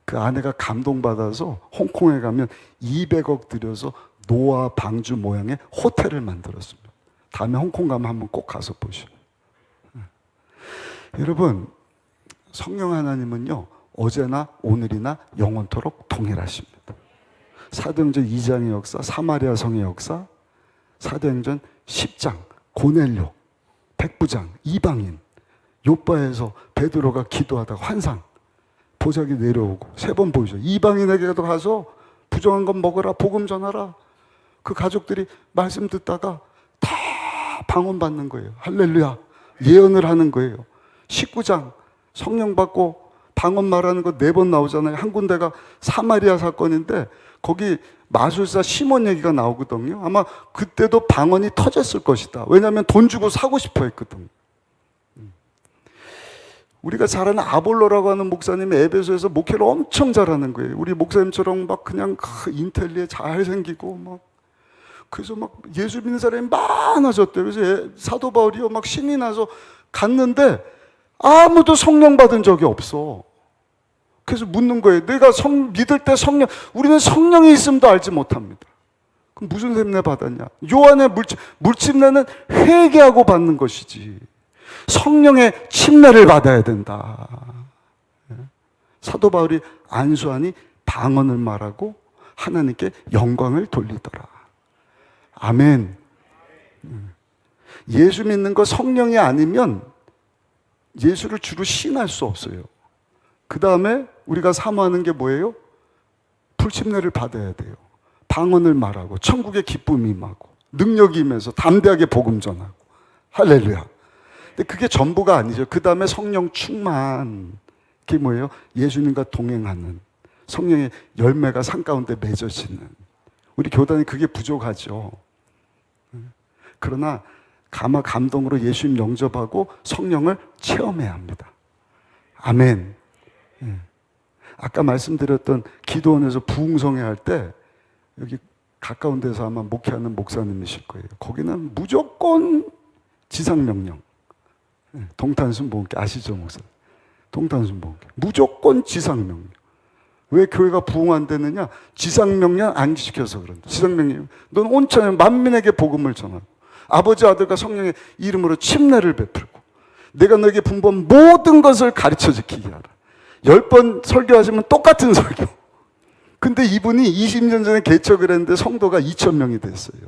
그 아내가 감동받아서 홍콩에 가면 200억 들여서 노아 방주 모양의 호텔을 만들었습니다. 다음에 홍콩 가면 한번 꼭 가서 보시오. 여러분, 성령 하나님은요, 어제나 오늘이나 영원토록 동일하십니다. 사도행전 2장의 역사, 사마리아 성의 역사, 사도행전 10장, 고넬료, 백부장, 이방인, 요바에서 베드로가 기도하다가 환상, 보자기 내려오고 3번 보이죠. 이방인에게도 가서 부정한 건 먹어라, 복음 전하라. 그 가족들이 말씀 듣다가 다 방언 받는 거예요. 할렐루야. 예언을 하는 거예요. 19장 성령 받고 방언 말하는 거 4번 나오잖아요. 한 군데가 사마리아 사건인데 거기 마술사 시몬 얘기가 나오거든요. 아마 그때도 방언이 터졌을 것이다. 왜냐하면 돈 주고 사고 싶어 했거든요. 우리가 잘 아는 아볼로라고 하는 목사님이 에베소에서 목회를 엄청 잘하는 거예요. 우리 목사님처럼 막 그냥 인텔리에 잘생기고 막 그래서 막 예수 믿는 사람이 많아졌대요. 그래서 사도 바울이요 막 신이 나서 갔는데 아무도 성령 받은 적이 없어. 그래서 묻는 거예요. 내가 믿을 때 우리는 성령이 있음도 알지 못합니다. 그럼 무슨 샘내 받았냐? 요한의 물침례는 회개하고 받는 것이지. 성령의 침례를 받아야 된다. 사도 바울이 안수하니 방언을 말하고 하나님께 영광을 돌리더라. 아멘. 예수 믿는 거 성령이 아니면 예수를 주로 신할 수 없어요. 그 다음에 우리가 사모하는 게 뭐예요? 불침례를 받아야 돼요. 방언을 말하고 천국의 기쁨이 임하고 능력이 임해서 담대하게 복음 전하고 할렐루야. 근데 그게 전부가 아니죠. 그 다음에 성령 충만. 그게 뭐예요? 예수님과 동행하는 성령의 열매가 산 가운데 맺어지는. 우리 교단이 그게 부족하죠. 그러나 감동으로 예수님 영접하고 성령을 체험해야 합니다. 아멘. 아까 말씀드렸던 기도원에서 부흥성회 할 때 여기 가까운 데서 아마 목회하는 목사님이실 거예요. 거기는 무조건 지상명령. 동탄순복음교 아시죠, 목사? 동탄순복음교 무조건 지상명령. 왜 교회가 부흥 안 되느냐? 지상명령 안 지켜서 그런다. 지상명령. 넌 온천에 만민에게 복음을 전하고 아버지 아들과 성령의 이름으로 침례를 베풀고 내가 너에게 분부한 모든 것을 가르쳐 지키게 하라. 10번 설교하시면 똑같은 설교. 근데 이분이 20년 전에 개척을 했는데 성도가 2,000명이 됐어요.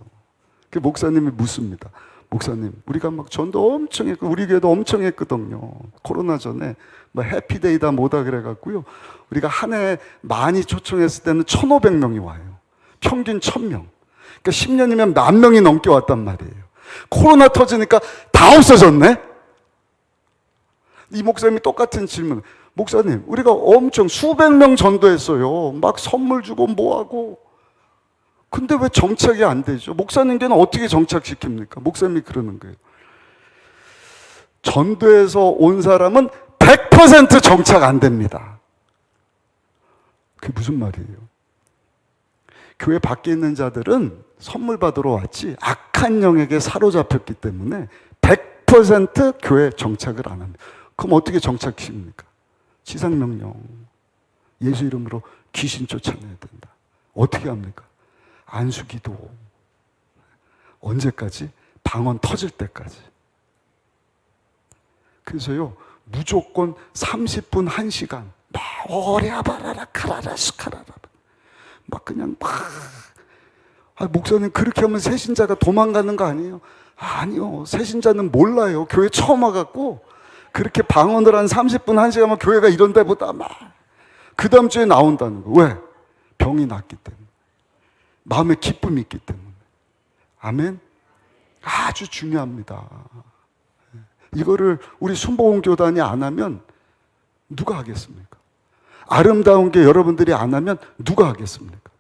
그 목사님이 묻습니다. 목사님, 우리가 막 전도 엄청 했고 우리 교회도 엄청 했거든요. 코로나 전에 뭐 해피데이다 뭐다 그래갖고요. 우리가 한 해 많이 초청했을 때는 1,500명이 와요. 평균 1,000명. 그러니까 10년이면 10,000명이 넘게 왔단 말이에요. 코로나 터지니까 다 없어졌네? 이 목사님이 똑같은 질문. 목사님, 우리가 엄청 수백 명 전도했어요. 막 선물 주고 뭐하고. 근데 왜 정착이 안 되죠? 목사님께는 어떻게 정착시킵니까? 목사님이 그러는 거예요. 전도에서 온 사람은 100% 정착 안 됩니다. 그게 무슨 말이에요? 교회 밖에 있는 자들은 선물 받으러 왔지 악한 영에게 사로잡혔기 때문에 100% 교회 정착을 안 합니다. 그럼 어떻게 정착시킵니까? 지상명령. 예수 이름으로 귀신 쫓아내야 된다. 어떻게 합니까? 안수기도. 언제까지? 방언 터질 때까지. 그래서요, 무조건 30분, 1시간. 막, 오랴바라라, 카라라, 스카라라. 막 그냥 막. 목사님, 그렇게 하면 새신자가 도망가는 거 아니에요? 아니요. 새신자는 몰라요. 교회 처음 와갖고. 그렇게 방언을 한 30분, 1시간만 교회가 이런 데보다 막. 그 다음 주에 나온다는 거. 왜? 병이 났기 때문에. 마음에 기쁨이 있기 때문에. 아멘? 아주 중요합니다. 이거를 우리 순복음교단이 안 하면 누가 하겠습니까? 아름다운 게 여러분들이 안 하면 누가 하겠습니까?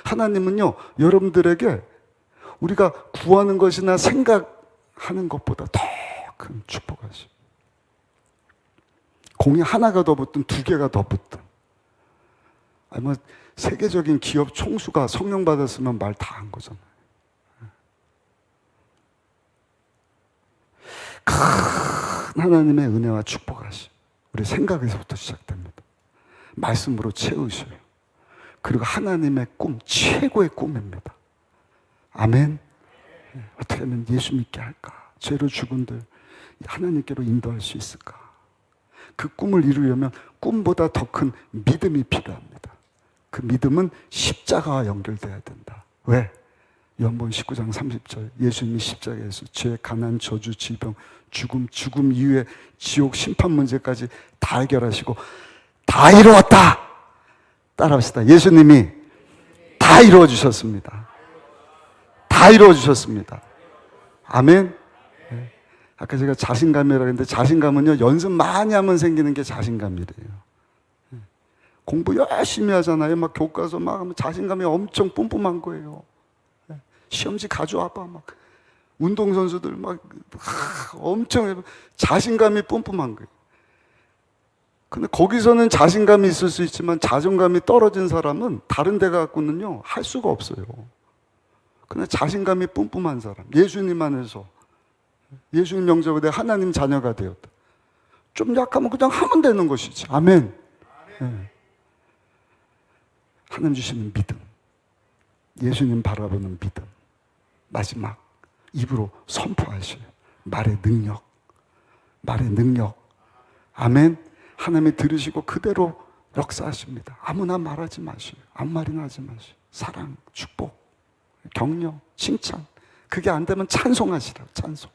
하나님은요, 여러분들에게 우리가 구하는 것이나 생각하는 것보다 더 큰 축복하십니다. 공이 하나가 더 붙든 2개가 더 붙든. 아니 세계적인 기업 총수가 성령 받았으면 말 다 한 거잖아요. 큰 하나님의 은혜와 축복하심. 우리 생각에서부터 시작됩니다. 말씀으로 채우셔요. 그리고 하나님의 꿈, 최고의 꿈입니다. 아멘. 어떻게 하면 예수 믿게 할까? 죄로 죽은들 하나님께로 인도할 수 있을까? 그 꿈을 이루려면 꿈보다 더 큰 믿음이 필요합니다. 그 믿음은 십자가와 연결돼야 된다. 왜? 요한복음 19장 30절 예수님이 십자가에서 죄, 가난, 저주, 질병, 죽음 이후에 지옥 심판 문제까지 다 해결하시고 다 이루었다. 따라합시다. 예수님이 다 이루어 주셨습니다. 다 이루어 주셨습니다. 아멘. 네. 아까 제가 자신감이라고 했는데 자신감은요, 연습 많이 하면 생기는 게 자신감이래요. 네. 공부 열심히 하잖아요. 막 교과서 막 하면 자신감이 엄청 뿜뿜한 거예요. 네. 시험지 가져와봐. 막 운동선수들 막 엄청 자신감이 뿜뿜한 거예요. 근데 거기서는 자신감이 있을 수 있지만 자존감이 떨어진 사람은 다른 데 갖고는요 할 수가 없어요. 근데 자신감이 뿜뿜한 사람, 예수님 안에서 예수님 영접을 내 하나님 자녀가 되었다. 좀 약하면 그냥 하면 되는 것이지. 아멘. 네. 하나님 주시는 믿음, 예수님 바라보는 믿음, 마지막 입으로 선포하셔요. 말의 능력, 말의 능력. 아멘. 하나님이 들으시고 그대로 역사하십니다. 아무나 말하지 마시고, 아무 말이나 하지 마시고, 사랑, 축복, 격려, 칭찬. 그게 안 되면 찬송하시라고, 찬송.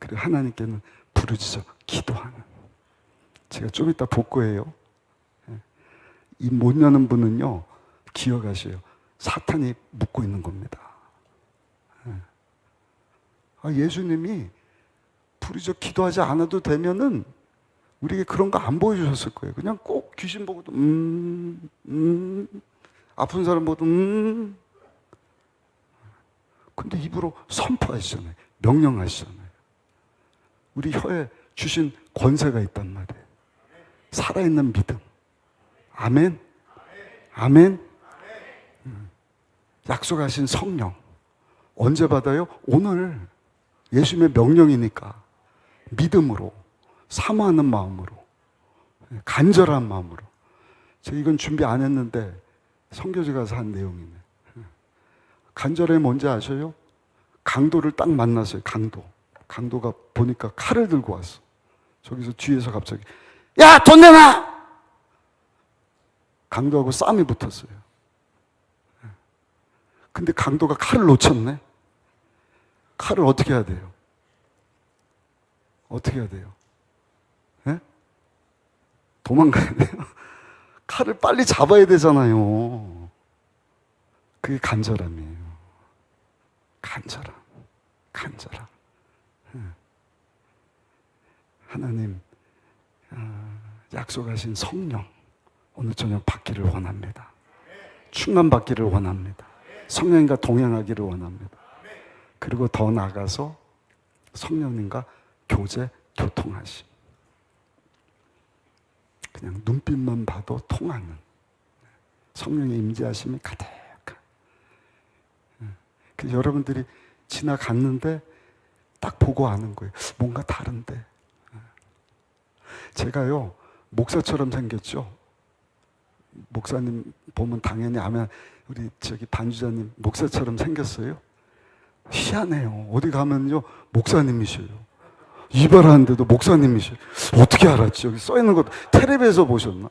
그리고 하나님께는 부르짖어 기도하는. 제가 좀 이따 볼 거예요. 이 못 여는 분은요, 기억하세요. 사탄이 묶고 있는 겁니다. 예수님이 부르짖어 기도하지 않아도 되면은 우리에게 그런 거 안 보여주셨을 거예요. 그냥 꼭 귀신 보고도 아픈 사람 보고도 근데 입으로 선포하시잖아요. 명령하시잖아요. 우리 혀에 주신 권세가 있단 말이에요. 살아있는 믿음. 아멘. 아멘. 약속하신 성령. 언제 받아요? 오늘. 예수님의 명령이니까 믿음으로, 사모하는 마음으로, 간절한 마음으로. 제가 이건 준비 안 했는데 선교지 가서 한 내용이네. 간절해 뭔지 아셔요? 강도를 딱 만났어요. 강도가 보니까 칼을 들고 왔어. 저기서 뒤에서 갑자기 야, 돈 내놔! 강도하고 싸움이 붙었어요. 근데 강도가 칼을 놓쳤네. 칼을 어떻게 해야 돼요? 어떻게 해야 돼요? 네? 도망가야 돼요? 칼을 빨리 잡아야 되잖아요. 그게 간절함이에요. 간절함. 하나님 약속하신 성령 오늘 저녁 받기를 원합니다. 충만 받기를 원합니다. 성령님과 동행하기를 원합니다. 그리고 더 나아가서 성령님과 교통하심. 그냥 눈빛만 봐도 통하는 성령의 임재하심이 가득한. 그래서 여러분들이 지나갔는데 딱 보고 아는 거예요. 뭔가 다른데. 제가요 목사처럼 생겼죠. 목사님 보면 당연히 아면 우리 저기 반주자님 목사처럼 생겼어요. 희한해요. 어디 가면요 목사님이셔요. 이발하는데도 목사님이셔요. 어떻게 알았지? 여기 써 있는 거 텔레비에서 보셨나?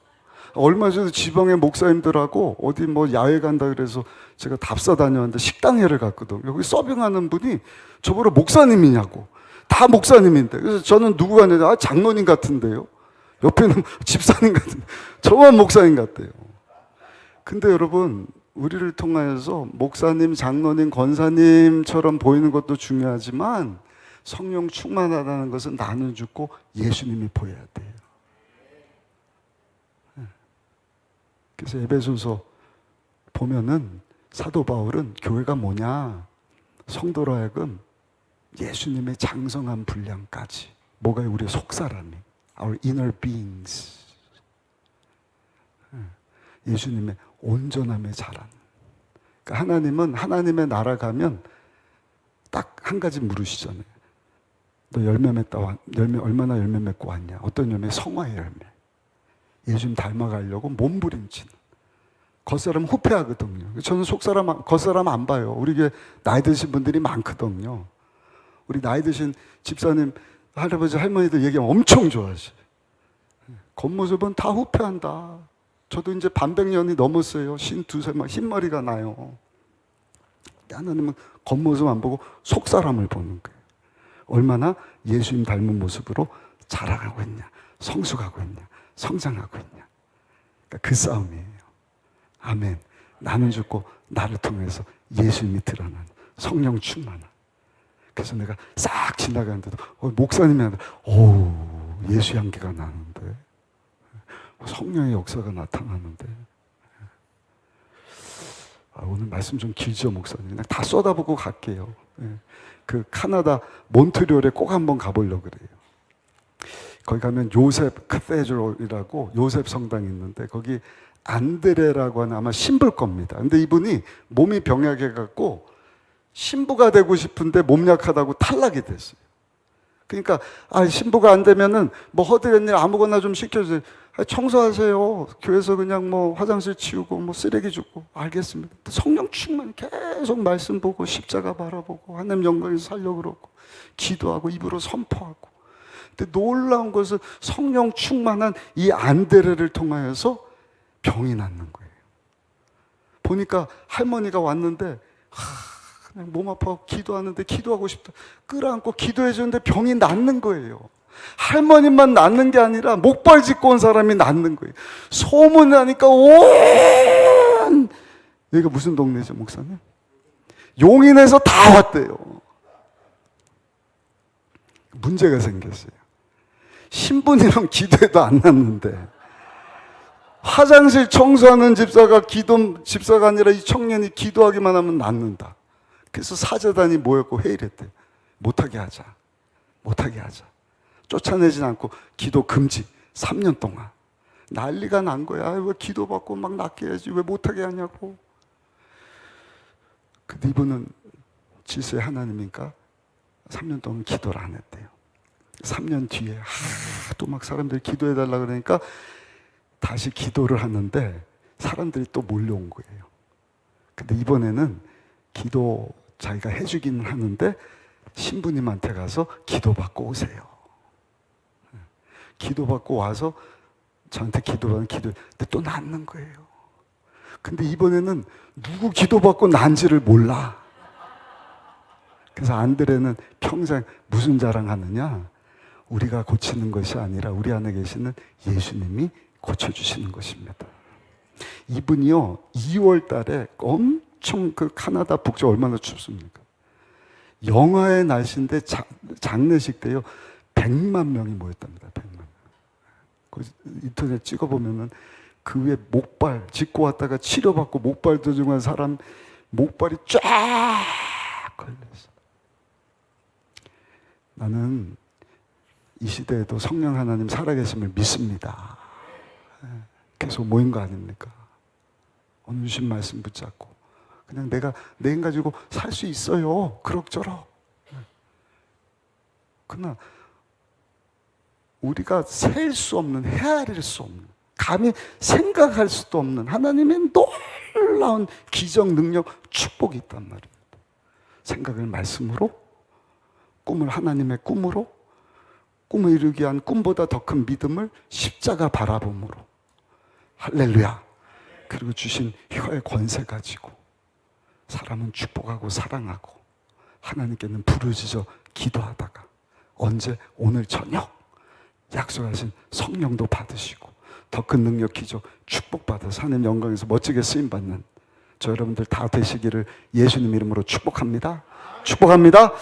얼마 전에 지방의 목사님들하고 어디 뭐 야외 간다 그래서 제가 답사 다녔는데 식당회를 갔거든요. 여기 서빙하는 분이 저보고 목사님이냐고. 다 목사님인데. 그래서 저는 누구가 아니라 장로님 같은데요. 옆에는 집사님 같은데. 저만 목사님 같대요. 근데 여러분 우리를 통하여서 목사님, 장로님, 권사님처럼 보이는 것도 중요하지만 성령 충만하다는 것은 나는 죽고 예수님이 보여야 돼요. 그래서 에베소서 보면은 사도 바울은 교회가 뭐냐? 성도로 하여금 예수님의 장성한 분량까지. 뭐가 우리의 속사람이. Our inner beings. 예수님의 온전함에 자라는. 그러니까 하나님은 하나님의 나라 가면 딱 한 가지 물으시잖아요. 너 열매 맺다 얼마나 열매 맺고 왔냐? 어떤 열매? 성화의 열매. 예수님 닮아가려고 몸부림치는. 겉사람 후패하거든요. 저는 속사람, 겉사람 안 봐요. 우리 교회 나이 드신 분들이 많거든요. 우리 나이 드신 집사님, 할아버지, 할머니들 얘기하면 엄청 좋아하시죠. 겉모습은 다 후패한다. 저도 이제 반백년이 넘었어요. 52세 막 흰머리가 나요. 하나님은 겉모습 안 보고 속사람을 보는 거예요. 얼마나 예수님 닮은 모습으로 자라가고 있냐, 성숙하고 있냐, 성장하고 있냐. 그러니까 그 싸움이에요. 아멘. 나는 죽고 나를 통해서 예수님이 드러나는 성령 충만한. 그래서 내가 싹 지나가는데도 목사님이 하는데 예수 향기가 나는데 성령의 역사가 나타나는데 오늘 말씀 좀 길죠 목사님. 그냥 다 쏟아보고 갈게요. 그 카나다 몬트리올에 꼭 한번 가보려고 그래요. 거기 가면 요셉 카테드럴이라고 요셉 성당이 있는데 거기 안드레라고 하는 아마 신부일 겁니다. 근데 이분이 몸이 병약해갖고 신부가 되고 싶은데 몸 약하다고 탈락이 됐어요. 그러니까 신부가 안 되면은 뭐 허드렛 일 아무거나 좀 시켜주세요. 청소하세요. 교회에서 그냥 뭐 화장실 치우고 뭐 쓰레기 줍고. 알겠습니다. 성령 충만 계속 말씀 보고 십자가 바라보고 하나님 영광에서 살려고 그러고 기도하고 입으로 선포하고. 근데 놀라운 것은 성령 충만한 이 안드레를 통하여서 병이 낫는 거예요. 보니까 할머니가 왔는데 그냥 몸 아파서 기도하는데 기도하고 싶다. 끌어안고 기도해 주는데 병이 낫는 거예요. 할머니만 낫는 게 아니라 목발 짚고 온 사람이 낫는 거예요. 소문나니까 온 여기가 무슨 동네죠, 목사님? 용인에서 다 왔대요. 문제가 생겼어요. 신부님은 기도해도 안 낫는데 화장실 청소하는 집사가 아니라 이 청년이 기도하기만 하면 낫는다. 그래서 사제단이 모였고 회의를 했대요. 못하게 하자. 쫓아내진 않고 기도 금지 3년 동안. 난리가 난 거야. 왜 기도받고 막 낫게 해야지 왜 못하게 하냐고. 근데 이분은 질서의 하나님이니까 3년 동안 기도를 안 했대요. 3년 뒤에 또 막 사람들이 기도해달라 그러니까 다시 기도를 하는데 사람들이 또 몰려온 거예요. 근데 이번에는 기도 자기가 해주기는 하는데 신부님한테 가서 기도받고 오세요. 기도받고 와서 저한테 근데 또 낫는 거예요. 근데 이번에는 누구 기도받고 난지를 몰라. 그래서 안드레는 평생 무슨 자랑하느냐? 우리가 고치는 것이 아니라 우리 안에 계시는 예수님이 고쳐주시는 것입니다. 이분이요 2월 달에 엄청 그 카나다 북쪽 얼마나 춥습니까? 영하의 날씨인데 장례식 때요 100만 명이 모였답니다. 100만 명. 그 인터넷 찍어보면은 그 위에 목발 짚고 왔다가 치료받고 목발 도중한 사람 목발이 쫙 걸렸어. 나는 이 시대에도 성령 하나님 살아계심을 믿습니다. 계속 모인 거 아닙니까? 오늘 주신 말씀 붙잡고 그냥 내가 내 힘 가지고 살 수 있어요. 그럭저럭. 그러나 우리가 셀 수 없는, 헤아릴 수 없는, 감히 생각할 수도 없는 하나님의 놀라운 기적, 능력, 축복이 있단 말입니다. 생각을 말씀으로, 꿈을 하나님의 꿈으로, 꿈을 이루기 위한 꿈보다 더 큰 믿음을 십자가 바라봄으로. 할렐루야. 그리고 주신 혀의 권세 가지고 사람은 축복하고 사랑하고 하나님께는 부르짖어 기도하다가 언제? 오늘 저녁 약속하신 성령도 받으시고 더 큰 능력, 기적, 축복받아서 하나님 영광에서 멋지게 쓰임받는 저 여러분들 다 되시기를 예수님 이름으로 축복합니다. 축복합니다.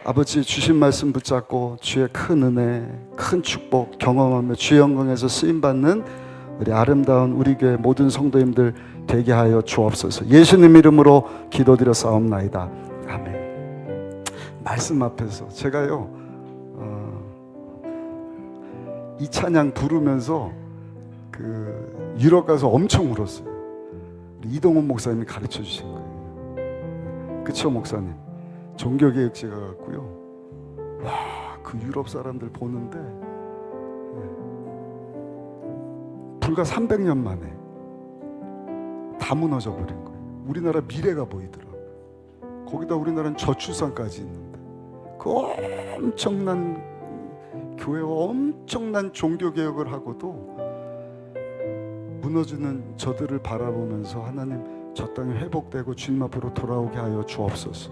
아버지 주신 말씀 붙잡고 주의 큰 은혜, 큰 축복 경험하며 주의 영광에서 쓰임받는 우리 아름다운 우리 교회 모든 성도님들 되게 하여 주옵소서. 예수님 이름으로 기도드려 싸움나이다. 아멘. 말씀 앞에서 제가요 이 찬양 부르면서 그 유럽 가서 엄청 울었어요. 이동훈 목사님이 가르쳐 주신 거예요. 그쵸 목사님? 종교개혁지가 같고요. 와, 그 유럽 사람들 보는데 불과 300년 만에 다 무너져 버린 거예요. 우리나라 미래가 보이더라고요. 거기다 우리나라는 저출산까지 있는데 그 엄청난 교회와 엄청난 종교개혁을 하고도 무너지는 저들을 바라보면서 하나님 저 땅이 회복되고 주님 앞으로 돌아오게 하여 주옵소서.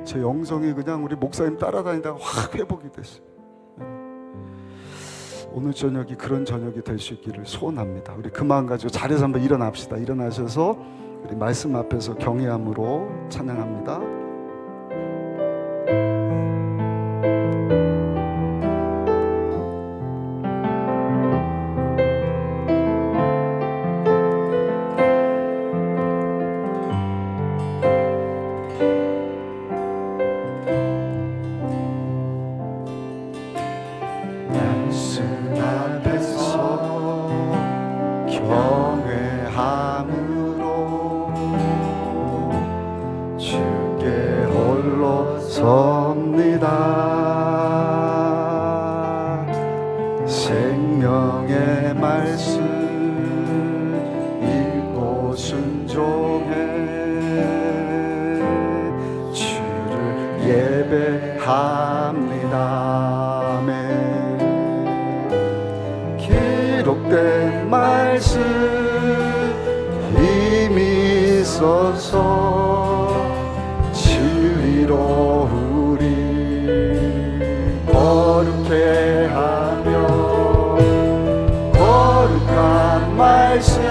제 영성이 그냥 우리 목사님 따라다니다가 확 회복이 됐어요. 오늘 저녁이 그런 저녁이 될 수 있기를 소원합니다. 우리 그 마음 가지고 자리에서 한번 일어납시다. 일어나셔서 우리 말씀 앞에서 경외함으로 찬양합니다. 경외함으로 주께 홀로 섭니다. 생명의 말씀 읽고 순종해 주를 예배합니다. 아멘. 기록된 말씀 힘이 있어서 진리로 우리 거룩해 하며 거룩한 말씀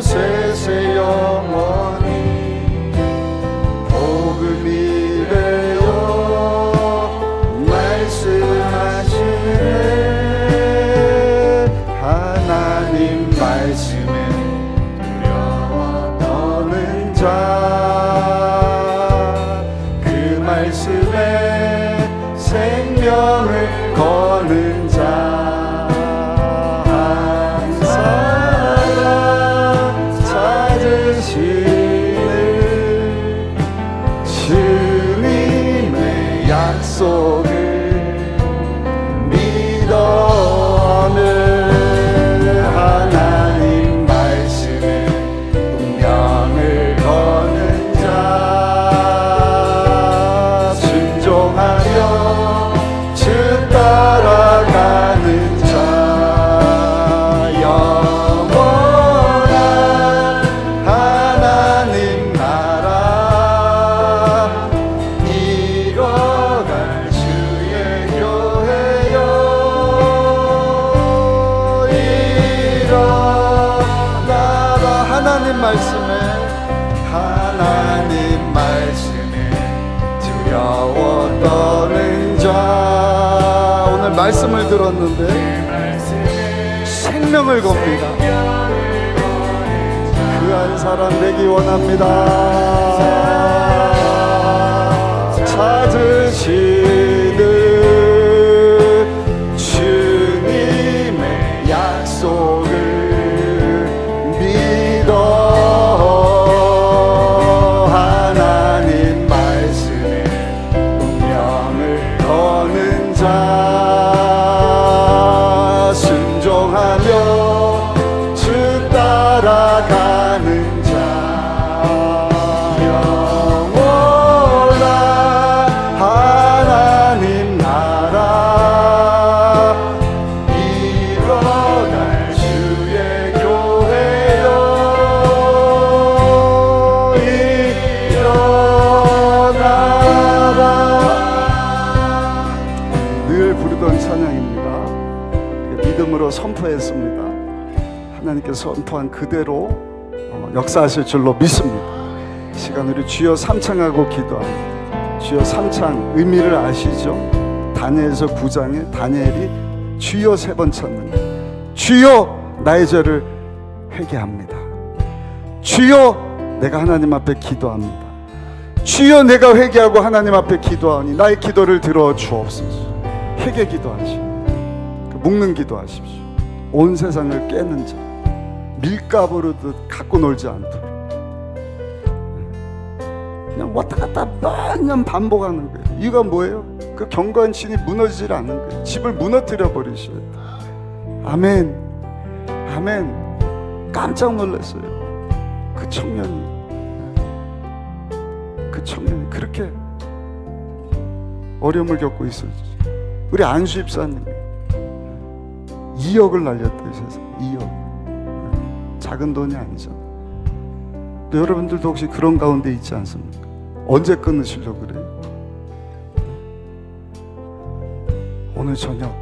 세세 영원히 복음이래요 말씀하시네. 하나님 말씀에 두려워 떠는 자, 그 말씀에 생명을 거는 자, 주님의 약속을 믿어오는 하나님 말씀에 운명을 거는 자, 순종하며 주 따라가는 자, 영원한 하나님 나라 이뤄갈 주의 교회여 일어나라. 하나님 말씀에 두려워 떠는 자, 오늘 말씀을 들었는데 생명을 겁니다. 그 한 사람 되기 원합니다. 찾으시는 주님의 약속을 믿어 하나님 말씀에 운명을 거는 자, 순종하며 주 따라가는 자, 영원한 하나님 나라 이뤄갈 주의 교회여 일어나라. 늘 부르던 찬양입니다. 믿음으로 선포했습니다. 하나님께서 선포한 그대로 역사하실 줄로 믿습니다. 시간 우리 주여 삼창하고 기도합니다. 주여 삼창 의미를 아시죠? 다니엘서 9장에 다니엘이 주여 3번 찾는 거예요. 주여 나의 죄를 회개합니다. 주여 내가 하나님 앞에 기도합니다. 주여 내가 회개하고 하나님 앞에 기도하니 나의 기도를 들어 주옵소서. 회개 기도하십시오. 묶는 기도하십시오. 온 세상을 깨는 자, 밀가부르듯 갖고 놀지 않도록 그냥 왔다 갔다 매년 반복하는 거예요. 이유가 뭐예요? 그 견고한 신이 무너지질 않는 거예요. 집을 무너뜨려 버리셔야 돼요. 아멘, 아멘. 깜짝 놀랐어요. 그 청년이 그렇게 어려움을 겪고 있었지. 우리 안수 집사님이 2억을 날렸대요. 세상 2억. 작은 돈이 아니잖아. 또 여러분들도 혹시 그런 가운데 있지 않습니까? 언제 끊으시려고 그래요? 오늘 저녁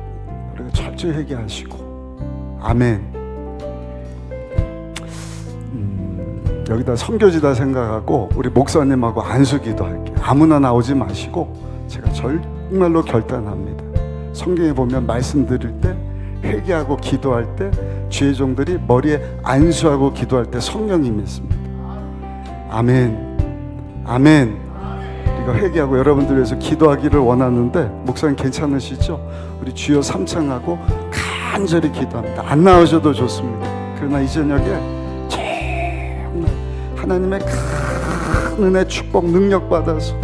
우리가 철저히 회개하시고 아멘. 여기다 선교지다 생각하고 우리 목사님하고 안수기도 할게요. 아무나 나오지 마시고 제가 정말로 결단합니다. 성경에 보면 말씀드릴 때 회개하고 기도할 때 주의 종들이 머리에 안수하고 기도할 때 성령이 임했습니다. 아멘, 아멘. 우리가 회개하고 여러분들 위해서 기도하기를 원하는데 목사님 괜찮으시죠? 우리 주여 삼창하고 간절히 기도합니다. 안 나오셔도 좋습니다. 그러나 이 저녁에 정말 하나님의 큰 은혜, 축복, 능력 받아서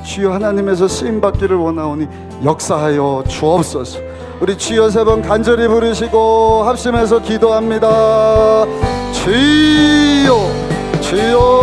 주여 하나님에서 쓰임 받기를 원하오니 역사하여 주옵소서. 우리 주여 세 번 간절히 부르시고 합심해서 기도합니다. 주여, 주여.